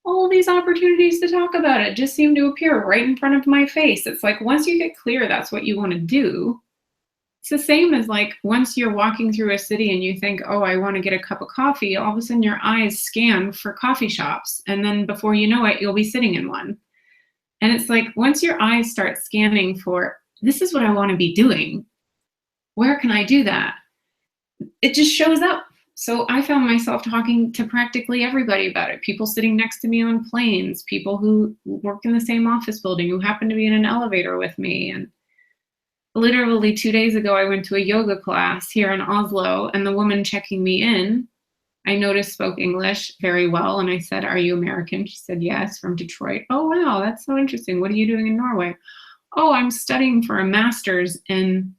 All these opportunities to talk about it just seem to appear right in front of my face. It's like, once you get clear that's what you want to do, it's the same as like once you're walking through a city and you think, oh, I want to get a cup of coffee, all of a sudden your eyes scan for coffee shops. And then before you know it, you'll be sitting in one. And it's like, once your eyes start scanning for, this is what I want to be doing, where can I do that? It just shows up. So I found myself talking to practically everybody about it. People sitting next to me on planes, people who work in the same office building, who happen to be in an elevator with me. And literally 2 days ago, I went to a yoga class here in Oslo, and the woman checking me in, I noticed spoke English very well. And I said, are you American? She said, yes, from Detroit. Oh, wow, that's so interesting. What are you doing in Norway? Oh, I'm studying for a master's in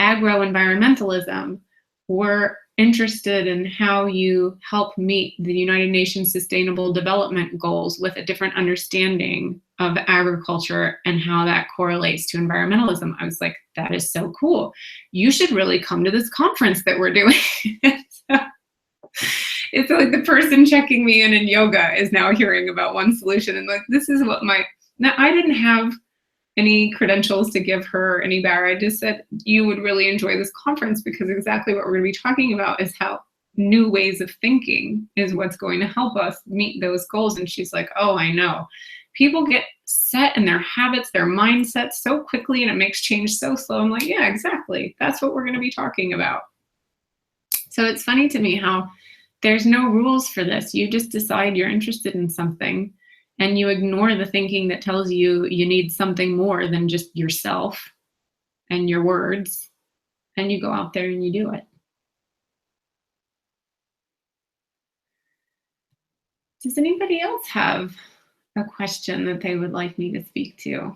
agro-environmentalism. We're interested in how you help meet the United Nations Sustainable Development Goals with a different understanding of agriculture and how that correlates to environmentalism. I was like, that is so cool. You should really come to this conference that we're doing. So, it's like the person checking me in yoga is now hearing about one solution. And like, this is what now I didn't have any credentials to give her any back. I just said, you would really enjoy this conference because exactly what we're going to be talking about is how new ways of thinking is what's going to help us meet those goals. And she's like, oh, I know. People get set in their habits, their mindsets so quickly, and it makes change so slow. I'm like, yeah, exactly. That's what we're going to be talking about. So it's funny to me how there's no rules for this. You just decide you're interested in something, and you ignore the thinking that tells you you need something more than just yourself and your words, and you go out there and you do it. Does anybody else have a question that they would like me to speak to?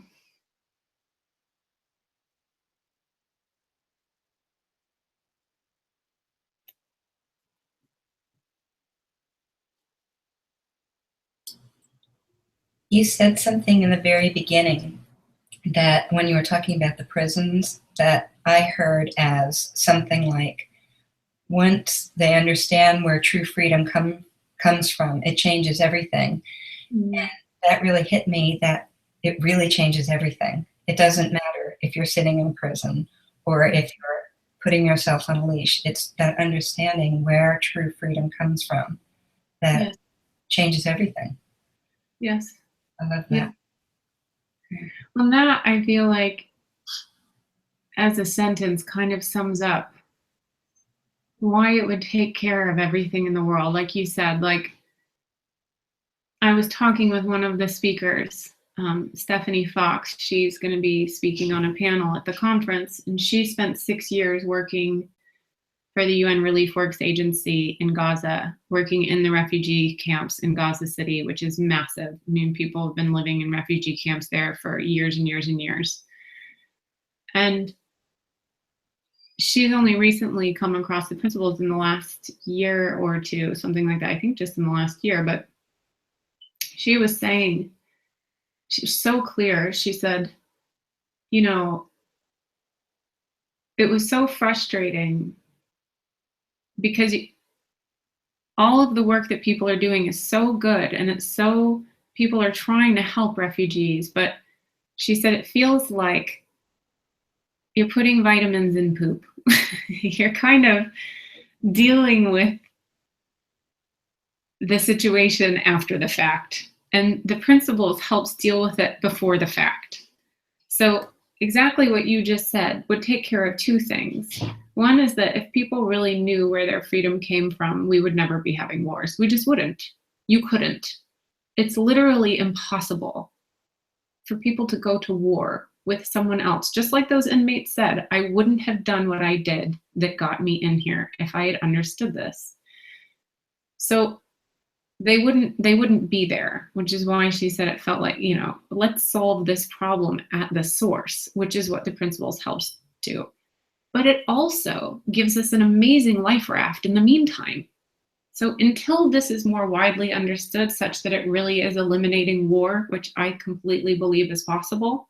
You said something in the very beginning that when you were talking about the prisons that I heard as something like, once they understand where true freedom comes from, it changes everything. Mm. And that really hit me, that it really changes everything. It doesn't matter if you're sitting in prison or if you're putting yourself on a leash. It's that understanding where true freedom comes from that changes everything. Yes. I love that. Yeah. Well, that I feel like as a sentence kind of sums up why it would take care of everything in the world. Like you said, like I was talking with one of the speakers, Stephanie Fox. She's going to be speaking on a panel at the conference, and she spent 6 years working for the UN Relief Works Agency in Gaza, working in the refugee camps in Gaza City, which is massive. I mean, people have been living in refugee camps there for years and years and years. And she's only recently come across the principles in the last year or two, something like that. I think just in the last year, but she was saying, she's so clear. She said, you know, it was so frustrating because all of the work that people are doing is so good, and it's so, people are trying to help refugees, but she said it feels like you're putting vitamins in poop. You're kind of dealing with the situation after the fact, and the principles helps deal with it before the fact. So exactly what you just said would take care of two things. One is that if people really knew where their freedom came from, we would never be having wars. We just wouldn't. You couldn't. It's literally impossible for people to go to war with someone else. Just like those inmates said, I wouldn't have done what I did that got me in here if I had understood this. So they wouldn't be there, which is why she said it felt like, let's solve this problem at the source, which is what the principles helps do. But it also gives us an amazing life raft in the meantime. So until this is more widely understood, such that it really is eliminating war, which I completely believe is possible,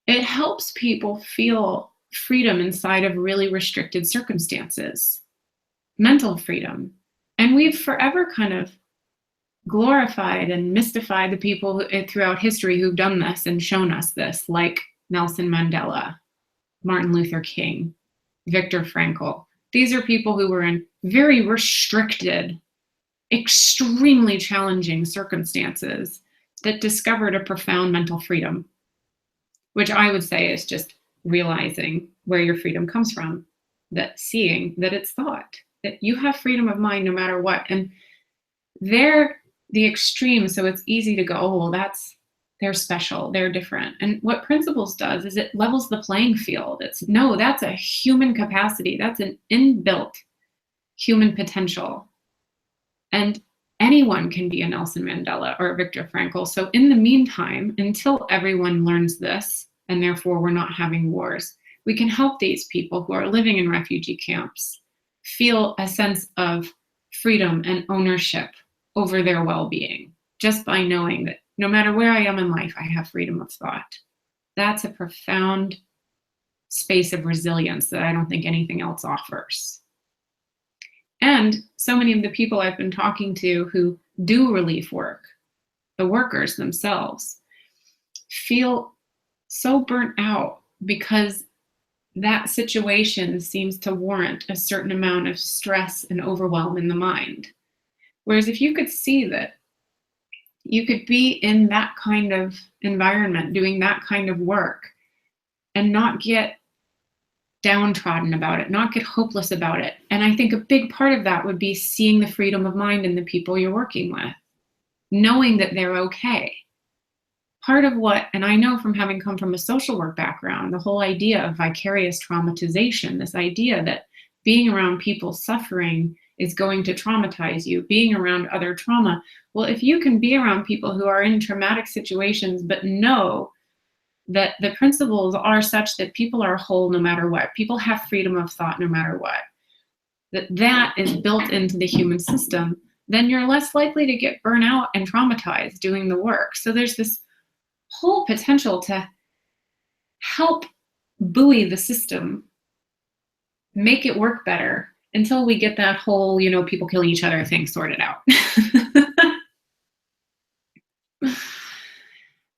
it helps people feel freedom inside of really restricted circumstances, mental freedom. And we've forever kind of glorified and mystified the people throughout history who've done this and shown us this, like Nelson Mandela, Martin Luther King, Viktor Frankl. These are people who were in very restricted, extremely challenging circumstances that discovered a profound mental freedom, which I would say is just realizing where your freedom comes from, that seeing that it's thought, that you have freedom of mind no matter what. And they're the extreme, so it's easy to go, oh, well, they're special, they're different. And what principles does is it levels the playing field. That's a human capacity. That's an inbuilt human potential. And anyone can be a Nelson Mandela or a Viktor Frankl. So in the meantime, until everyone learns this, and therefore we're not having wars, we can help these people who are living in refugee camps feel a sense of freedom and ownership over their well-being, just by knowing that no matter where I am in life, I have freedom of thought. That's a profound space of resilience that I don't think anything else offers. And so many of the people I've been talking to who do relief work, the workers themselves, feel so burnt out because that situation seems to warrant a certain amount of stress and overwhelm in the mind. Whereas if you could see that you could be in that kind of environment, doing that kind of work, and not get downtrodden about it, not get hopeless about it. And I think a big part of that would be seeing the freedom of mind in the people you're working with, knowing that they're okay. Part of what, and I know from having come from a social work background, the whole idea of vicarious traumatization, this idea that being around people suffering is going to traumatize you, being around other trauma. Well, if you can be around people who are in traumatic situations, but know that the principles are such that people are whole no matter what, people have freedom of thought no matter what, that is built into the human system, then you're less likely to get burnt out and traumatized doing the work. So there's this whole potential to help buoy the system, make it work better until we get that whole, people killing each other thing sorted out.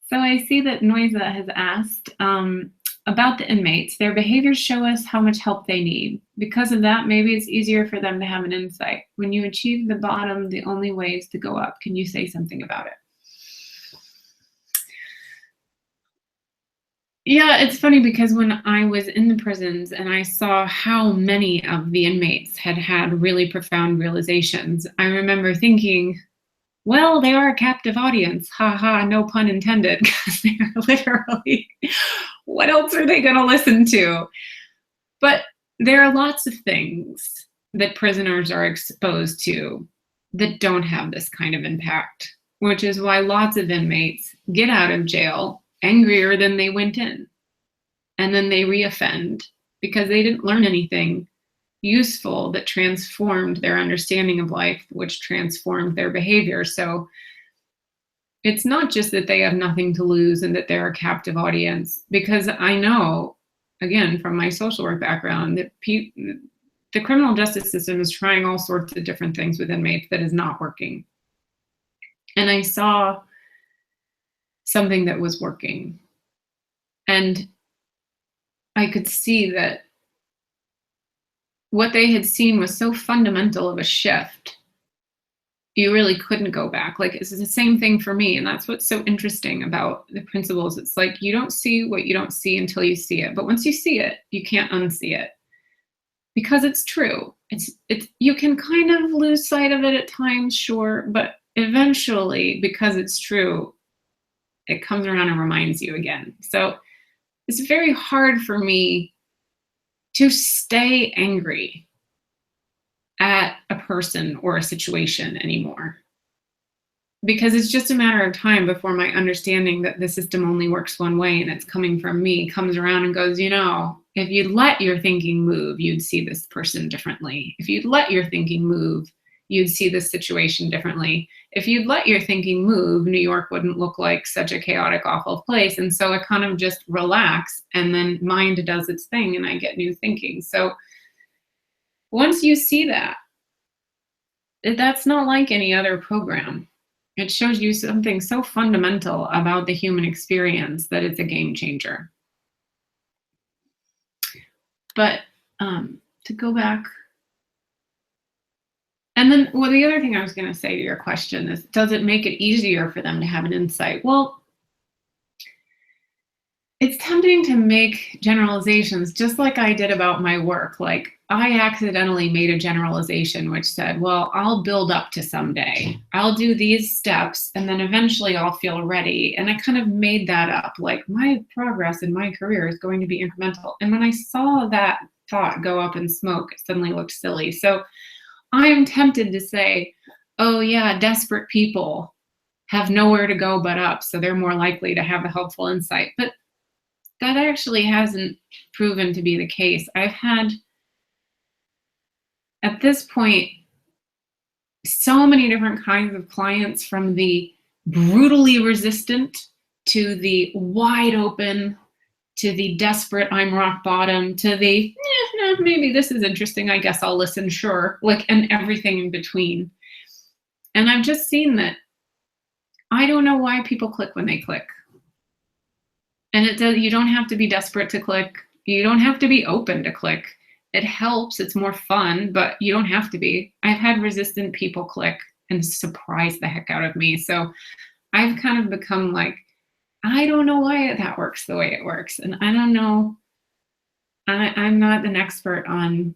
So I see that Noisa has asked about the inmates. Their behaviors show us how much help they need. Because of that, maybe it's easier for them to have an insight. When you achieve the bottom, the only way is to go up. Can you say something about it? Yeah, it's funny because when I was in the prisons and I saw how many of the inmates had really profound realizations, I remember thinking, well, they are a captive audience. Ha ha, no pun intended, because they're literally, what else are they going to listen to? But there are lots of things that prisoners are exposed to that don't have this kind of impact, which is why lots of inmates get out of jail angrier than they went in. And then they reoffend because they didn't learn anything useful that transformed their understanding of life, which transformed their behavior. So it's not just that they have nothing to lose and that they're a captive audience, because I know, again, from my social work background, that the criminal justice system is trying all sorts of different things with inmates that is not working. And I saw something that was working. And I could see that what they had seen was so fundamental of a shift you really couldn't go back. Like, it's the same thing for me. And that's what's so interesting about the principles. It's like, you don't see what you don't see until you see it. But once you see it, you can't unsee it because it's true. It's you can kind of lose sight of it at times, sure, but eventually, because it's true, it comes around and reminds you again. So it's very hard for me to stay angry at a person or a situation anymore, because it's just a matter of time before my understanding that the system only works one way and it's coming from me comes around and goes, if you'd let your thinking move, you'd see this person differently. If you'd let your thinking move, you'd see this situation differently. If you'd let your thinking move, New York wouldn't look like such a chaotic, awful place. And so I kind of just relax, and then mind does its thing and I get new thinking. So once you see that, that's not like any other program. It shows you something so fundamental about the human experience that it's a game changer. But to go back, and then, well, the other thing I was going to say to your question is, does it make it easier for them to have an insight? Well, it's tempting to make generalizations, just like I did about my work. Like, I accidentally made a generalization which said, well, I'll build up to someday. I'll do these steps, and then eventually I'll feel ready. And I kind of made that up. Like, my progress in my career is going to be incremental. And when I saw that thought go up in smoke, it suddenly looked silly. So I'm tempted to say, oh yeah, desperate people have nowhere to go but up, so they're more likely to have a helpful insight. But that actually hasn't proven to be the case. I've had, at this point, so many different kinds of clients, from the brutally resistant to the wide open to the desperate, I'm rock bottom, to the, maybe this is interesting, I guess I'll listen, sure, like, and everything in between. And I've just seen that I don't know why people click when they click. And you don't have to be desperate to click. You don't have to be open to click. It helps, it's more fun, but you don't have to be. I've had resistant people click and surprise the heck out of me. So I've kind of become like, I don't know why that works the way it works. And I don't know, I'm not an expert on,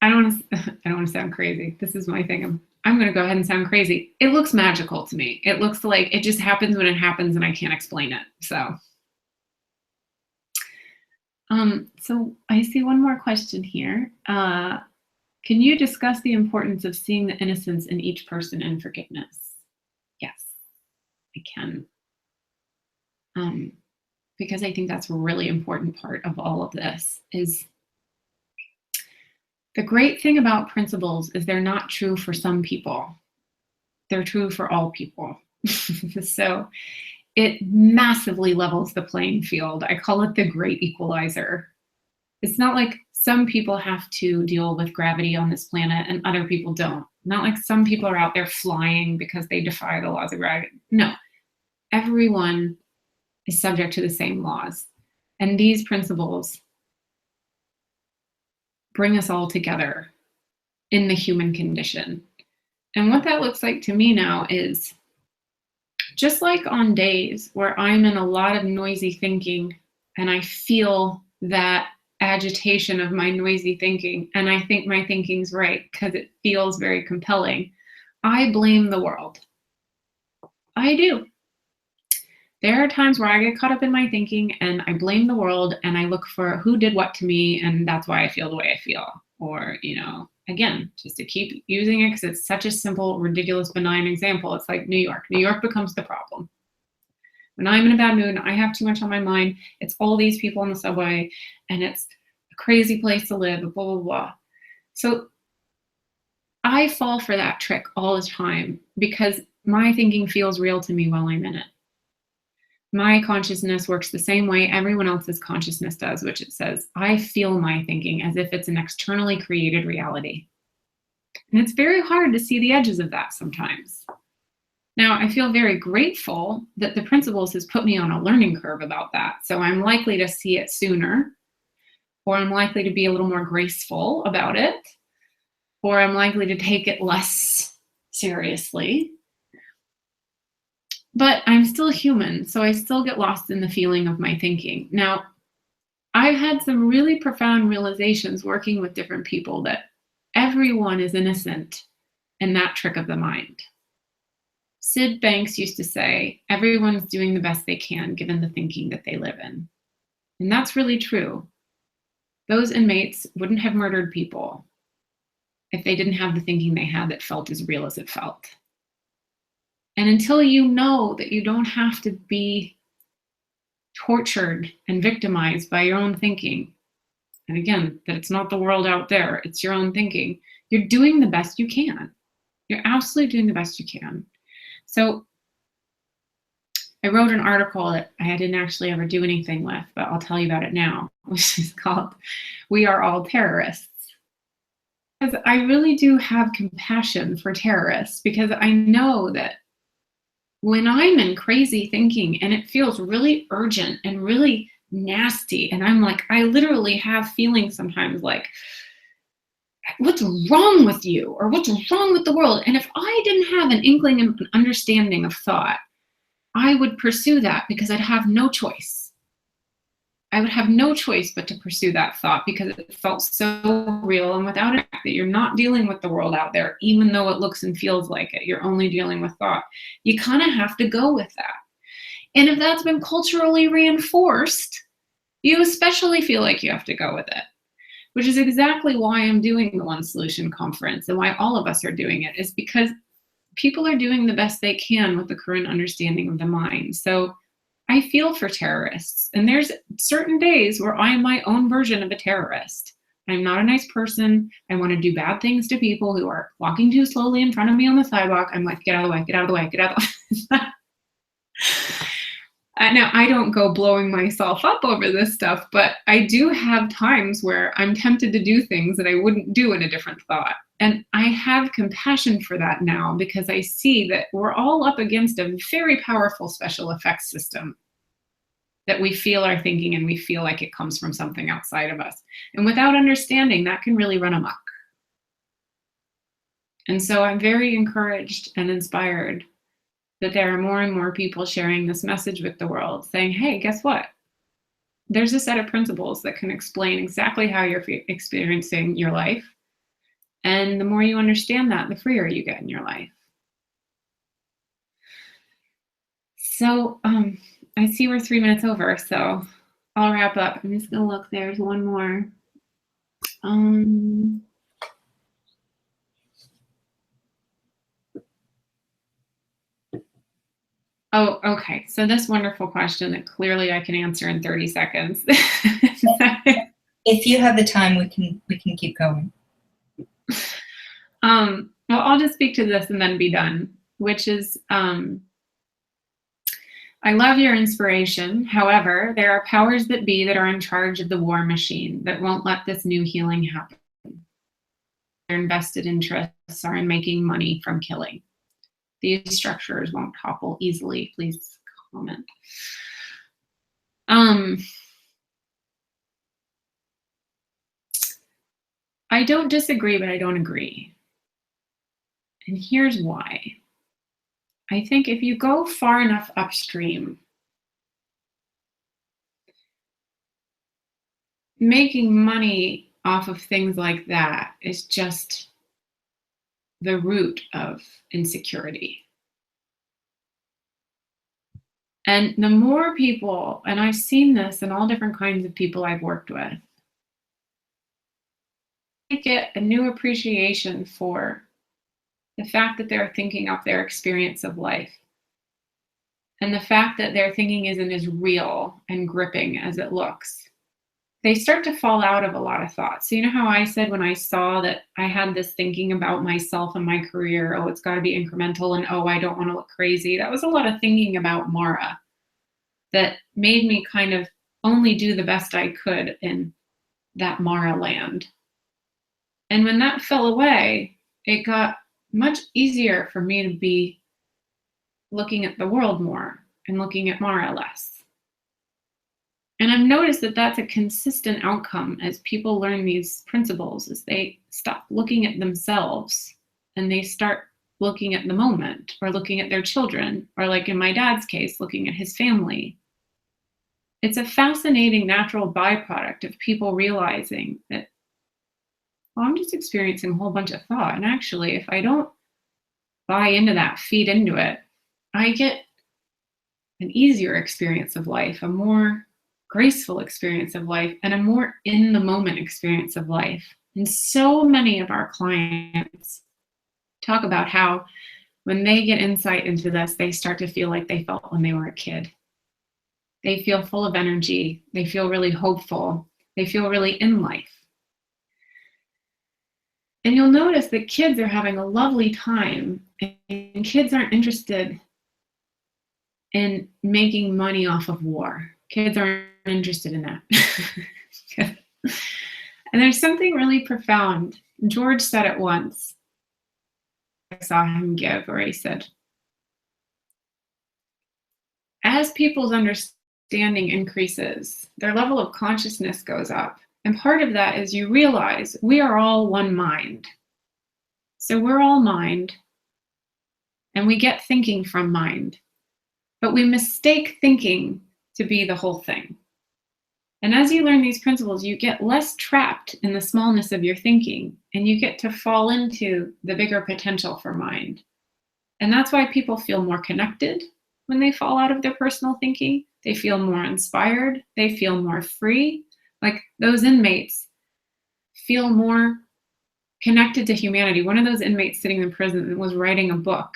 I don't want to sound crazy. This is my thing. I'm going to go ahead and sound crazy. It looks magical to me. It looks like it just happens when it happens and I can't explain it. So I see one more question here. Can you discuss the importance of seeing the innocence in each person and forgiveness? Yes, I can. Because I think that's a really important part of all of this. Is the great thing about principles is they're not true for some people. They're true for all people. So it massively levels the playing field. I call it the great equalizer. It's not like some people have to deal with gravity on this planet and other people don't. Not like some people are out there flying because they defy the laws of gravity. No, everyone is subject to the same laws. And these principles bring us all together in the human condition. And what that looks like to me now is, just like on days where I'm in a lot of noisy thinking and I feel that agitation of my noisy thinking, and I think my thinking's right because it feels very compelling, I blame the world. I do. There are times where I get caught up in my thinking and I blame the world and I look for who did what to me and that's why I feel the way I feel. Or, again, just to keep using it because it's such a simple, ridiculous, benign example. It's like New York. New York becomes the problem. When I'm in a bad mood, I have too much on my mind. It's all these people on the subway and it's a crazy place to live, blah, blah, blah. So I fall for that trick all the time because my thinking feels real to me while I'm in it. My consciousness works the same way everyone else's consciousness does, which it says, I feel my thinking as if it's an externally created reality. And it's very hard to see the edges of that sometimes. Now, I feel very grateful that the principles has put me on a learning curve about that. So I'm likely to see it sooner, or I'm likely to be a little more graceful about it. or I'm likely to take it less seriously. But I'm still human, so I still get lost in the feeling of my thinking. Now, I've had some really profound realizations working with different people that everyone is innocent in that trick of the mind. Sid Banks used to say, everyone's doing the best they can given the thinking that they live in. And that's really true. Those inmates wouldn't have murdered people if they didn't have the thinking they had that felt as real as it felt. And until you know that you don't have to be tortured and victimized by your own thinking, and again, that it's not the world out there, it's your own thinking, you're doing the best you can. You're absolutely doing the best you can. So I wrote an article that I didn't actually ever do anything with, but I'll tell you about it now, which is called "We Are All Terrorists." Because I really do have compassion for terrorists, because I know that when I'm in crazy thinking and it feels really urgent and really nasty, and I'm like, I literally have feelings sometimes like, what's wrong with you? Or what's wrong with the world? And if I didn't have an inkling and an understanding of thought, I would pursue that because I'd have no choice. I would have no choice but to pursue that thought because it felt so real. And without it, that you're not dealing with the world out there, even though it looks and feels like it, you're only dealing with thought. You kind of have to go with that. And if that's been culturally reinforced, you especially feel like you have to go with it, which is exactly why I'm doing the One Solution Conference and why all of us are doing it, is because people are doing the best they can with the current understanding of the mind. So I feel for terrorists, and there's certain days where I am my own version of a terrorist. I'm not a nice person. I want to do bad things to people who are walking too slowly in front of me on the sidewalk. I'm like, get out of the way, get out of the way, get out of the way. Now, I don't go blowing myself up over this stuff, but I do have times where I'm tempted to do things that I wouldn't do in a different thought. And I have compassion for that now because I see that we're all up against a very powerful special effects system that we feel our thinking and we feel like it comes from something outside of us. And without understanding, that can really run amok. And so I'm very encouraged and inspired that there are more and more people sharing this message with the world, saying, hey, guess what? There's a set of principles that can explain exactly how you're experiencing your life. And the more you understand that, the freer you get in your life. So I see we're 3 minutes over, so I'll wrap up. I'm just going to look. There's one more. Oh, okay. So this wonderful question that clearly I can answer in 30 seconds. If you have the time, we can keep going. Well, I'll just speak to this and then be done, which is, I love your inspiration. However, there are powers that be that are in charge of the war machine that won't let this new healing happen. Their invested interests are in making money from killing. These structures won't topple easily. Please comment. I don't disagree, but I don't agree. And here's why. I think if you go far enough upstream, making money off of things like that is just the root of insecurity. And the more people, and I've seen this in all different kinds of people I've worked with, I get a new appreciation for the fact that they're thinking of their experience of life. And the fact that their thinking isn't as real and gripping as it looks. They start to fall out of a lot of thoughts. So you know how I said when I saw that I had this thinking about myself and my career, oh, it's got to be incremental, and oh, I don't want to look crazy. That was a lot of thinking about Mara that made me kind of only do the best I could in that Mara land. And when that fell away, it got much easier for me to be looking at the world more and looking at Mara less. And I've noticed that that's a consistent outcome as people learn these principles, is they stop looking at themselves and they start looking at the moment, or looking at their children, or like in my dad's case, looking at his family. It's a fascinating natural byproduct of people realizing that, well, I'm just experiencing a whole bunch of thought. And actually, if I don't buy into that, feed into it, I get an easier experience of life, a more graceful experience of life, and a more in the moment experience of life. And so many of our clients talk about how when they get insight into this, they start to feel like they felt when they were a kid. They feel full of energy. They feel really hopeful. They feel really in life. And you'll notice that kids are having a lovely time, and kids aren't interested in making money off of war. Kids aren't interested in that. And there's something really profound. George said it once. I saw him give, where he said, as people's understanding increases, their level of consciousness goes up. And part of that is you realize we are all one mind. So we're all mind, and we get thinking from mind, but we mistake thinking to be the whole thing. And as you learn these principles, you get less trapped in the smallness of your thinking, and you get to fall into the bigger potential for mind. And that's why people feel more connected when they fall out of their personal thinking. They feel more inspired. They feel more free. Like those inmates feel more connected to humanity. One of those inmates sitting in prison was writing a book.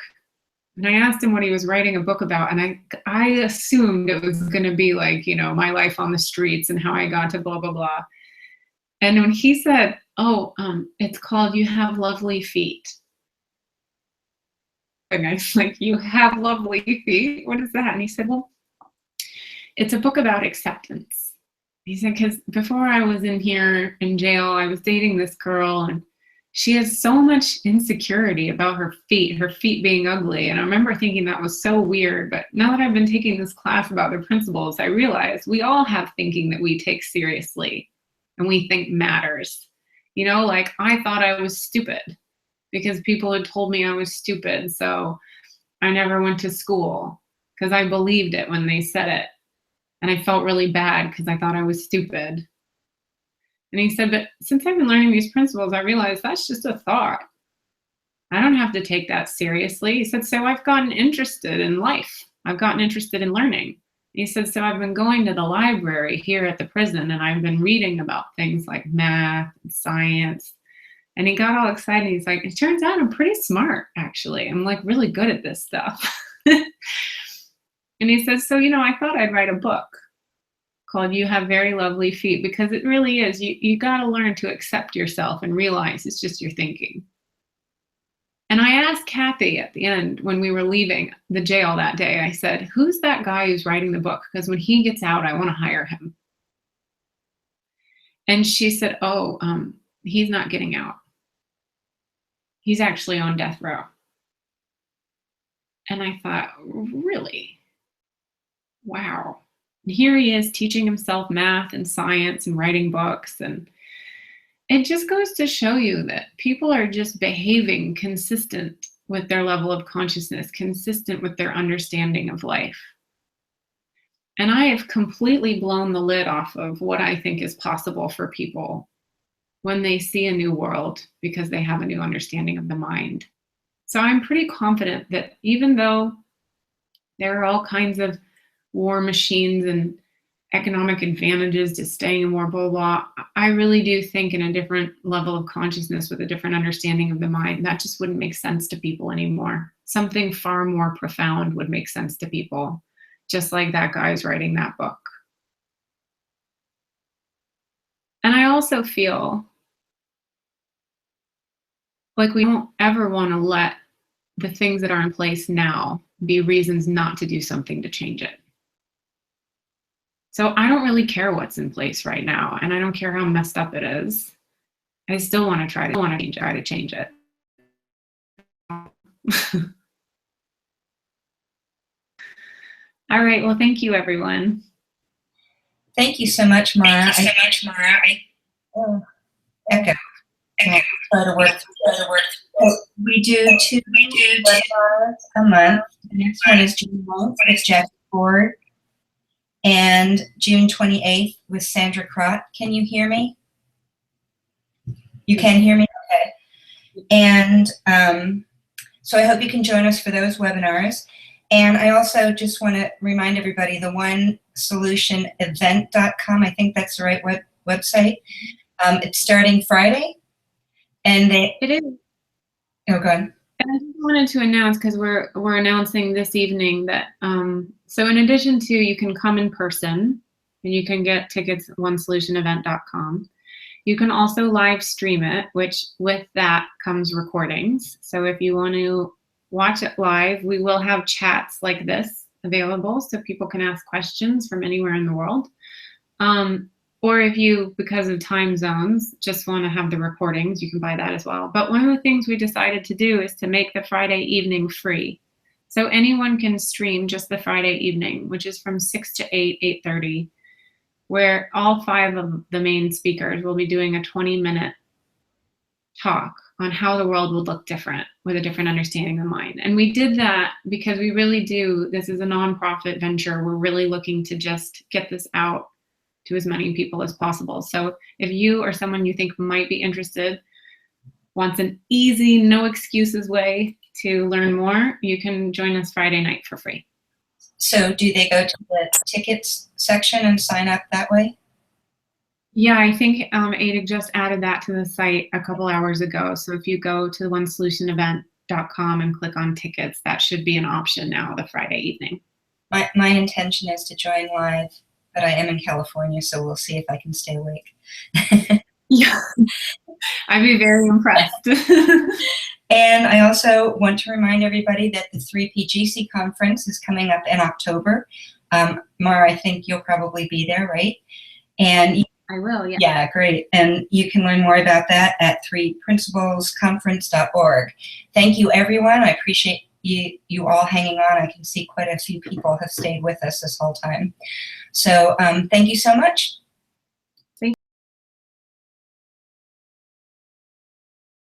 And I asked him what he was writing a book about, and I assumed it was going to be like, my life on the streets and how I got to blah, blah, blah. And when he said, it's called You Have Lovely Feet. And I was like, you have lovely feet? What is that? And he said, well, it's a book about acceptance. He said, because before I was in here in jail, I was dating this girl, and she has so much insecurity about her feet being ugly. And I remember thinking that was so weird. But now that I've been taking this class about the principles, I realize we all have thinking that we take seriously and we think matters. Like I thought I was stupid because people had told me I was stupid. So I never went to school because I believed it when they said it. And I felt really bad because I thought I was stupid. And he said, but since I've been learning these principles, I realized that's just a thought. I don't have to take that seriously. He said, so I've gotten interested in life. I've gotten interested in learning. He said, so I've been going to the library here at the prison, and I've been reading about things like math and science. And he got all excited. He's like, it turns out I'm pretty smart, actually. I'm like really good at this stuff. And he says, so, I thought I'd write a book called You Have Very Lovely Feet, because it really is. You got to learn to accept yourself and realize it's just your thinking. And I asked Kathy at the end when we were leaving the jail that day, I said, who's that guy who's writing the book? Because when he gets out, I want to hire him. And she said, he's not getting out. He's actually on death row. And I thought, really? Wow. And here he is teaching himself math and science and writing books. And it just goes to show you that people are just behaving consistent with their level of consciousness, consistent with their understanding of life. And I have completely blown the lid off of what I think is possible for people when they see a new world because they have a new understanding of the mind. So I'm pretty confident that even though there are all kinds of war machines and economic advantages to staying in war, blah, blah, I really do think in a different level of consciousness with a different understanding of the mind, that just wouldn't make sense to people anymore. Something far more profound would make sense to people, just like that guy's writing that book. And I also feel like we don't ever want to let the things that are in place now be reasons not to do something to change it. So I don't really care what's in place right now, and I don't care how messed up it is. I still want to try to change it. All right. Well, thank you, everyone. Thank you so much, Mara. Thank you so much, Mara. Echo. Try to work. So we do two webinars a month. The next one is June 9th with Jackie Ford and June 28th with Sandra Crott. Can you hear me? You can hear me? Okay. And so I hope you can join us for those webinars. And I also just want to remind everybody, the onesolutionevent.com, I think that's the right website. It's starting Friday. And it is. Oh, go ahead. And I just wanted to announce, because we're announcing this evening that, so in addition to, you can come in person and you can get tickets at onesolutionevent.com. You can also live stream it, which with that comes recordings. So if you want to watch it live, we will have chats like this available so people can ask questions from anywhere in the world. Or if you, because of time zones, just want to have the recordings, you can buy that as well. But one of the things we decided to do is to make the Friday evening free. So anyone can stream just the Friday evening, which is from 6 to 8, 8:30, where all 5 of the main speakers will be doing a 20-minute talk on how the world would look different with a different understanding of mind. And we did that because we really do, this is a nonprofit venture. We're really looking to just get this out to as many people as possible. So if you or someone you think might be interested wants an easy, no excuses way to learn more, you can join us Friday night for free. So do they go to the tickets section and sign up that way? Yeah, I think Ada just added that to the site a couple hours ago. So if you go to onesolutionevent.com and click on tickets, that should be an option now the Friday evening. My intention is to join live, but I am in California, so we'll see if I can stay awake. Yeah, I'd be very impressed. And I also want to remind everybody that the 3PGC conference is coming up in October. Mara, I think you'll probably be there, right? And I will, yeah. Yeah, great. And you can learn more about that at 3principlesconference.org. Thank you, everyone. I appreciate you all hanging on. I can see quite a few people have stayed with us this whole time. So thank you so much.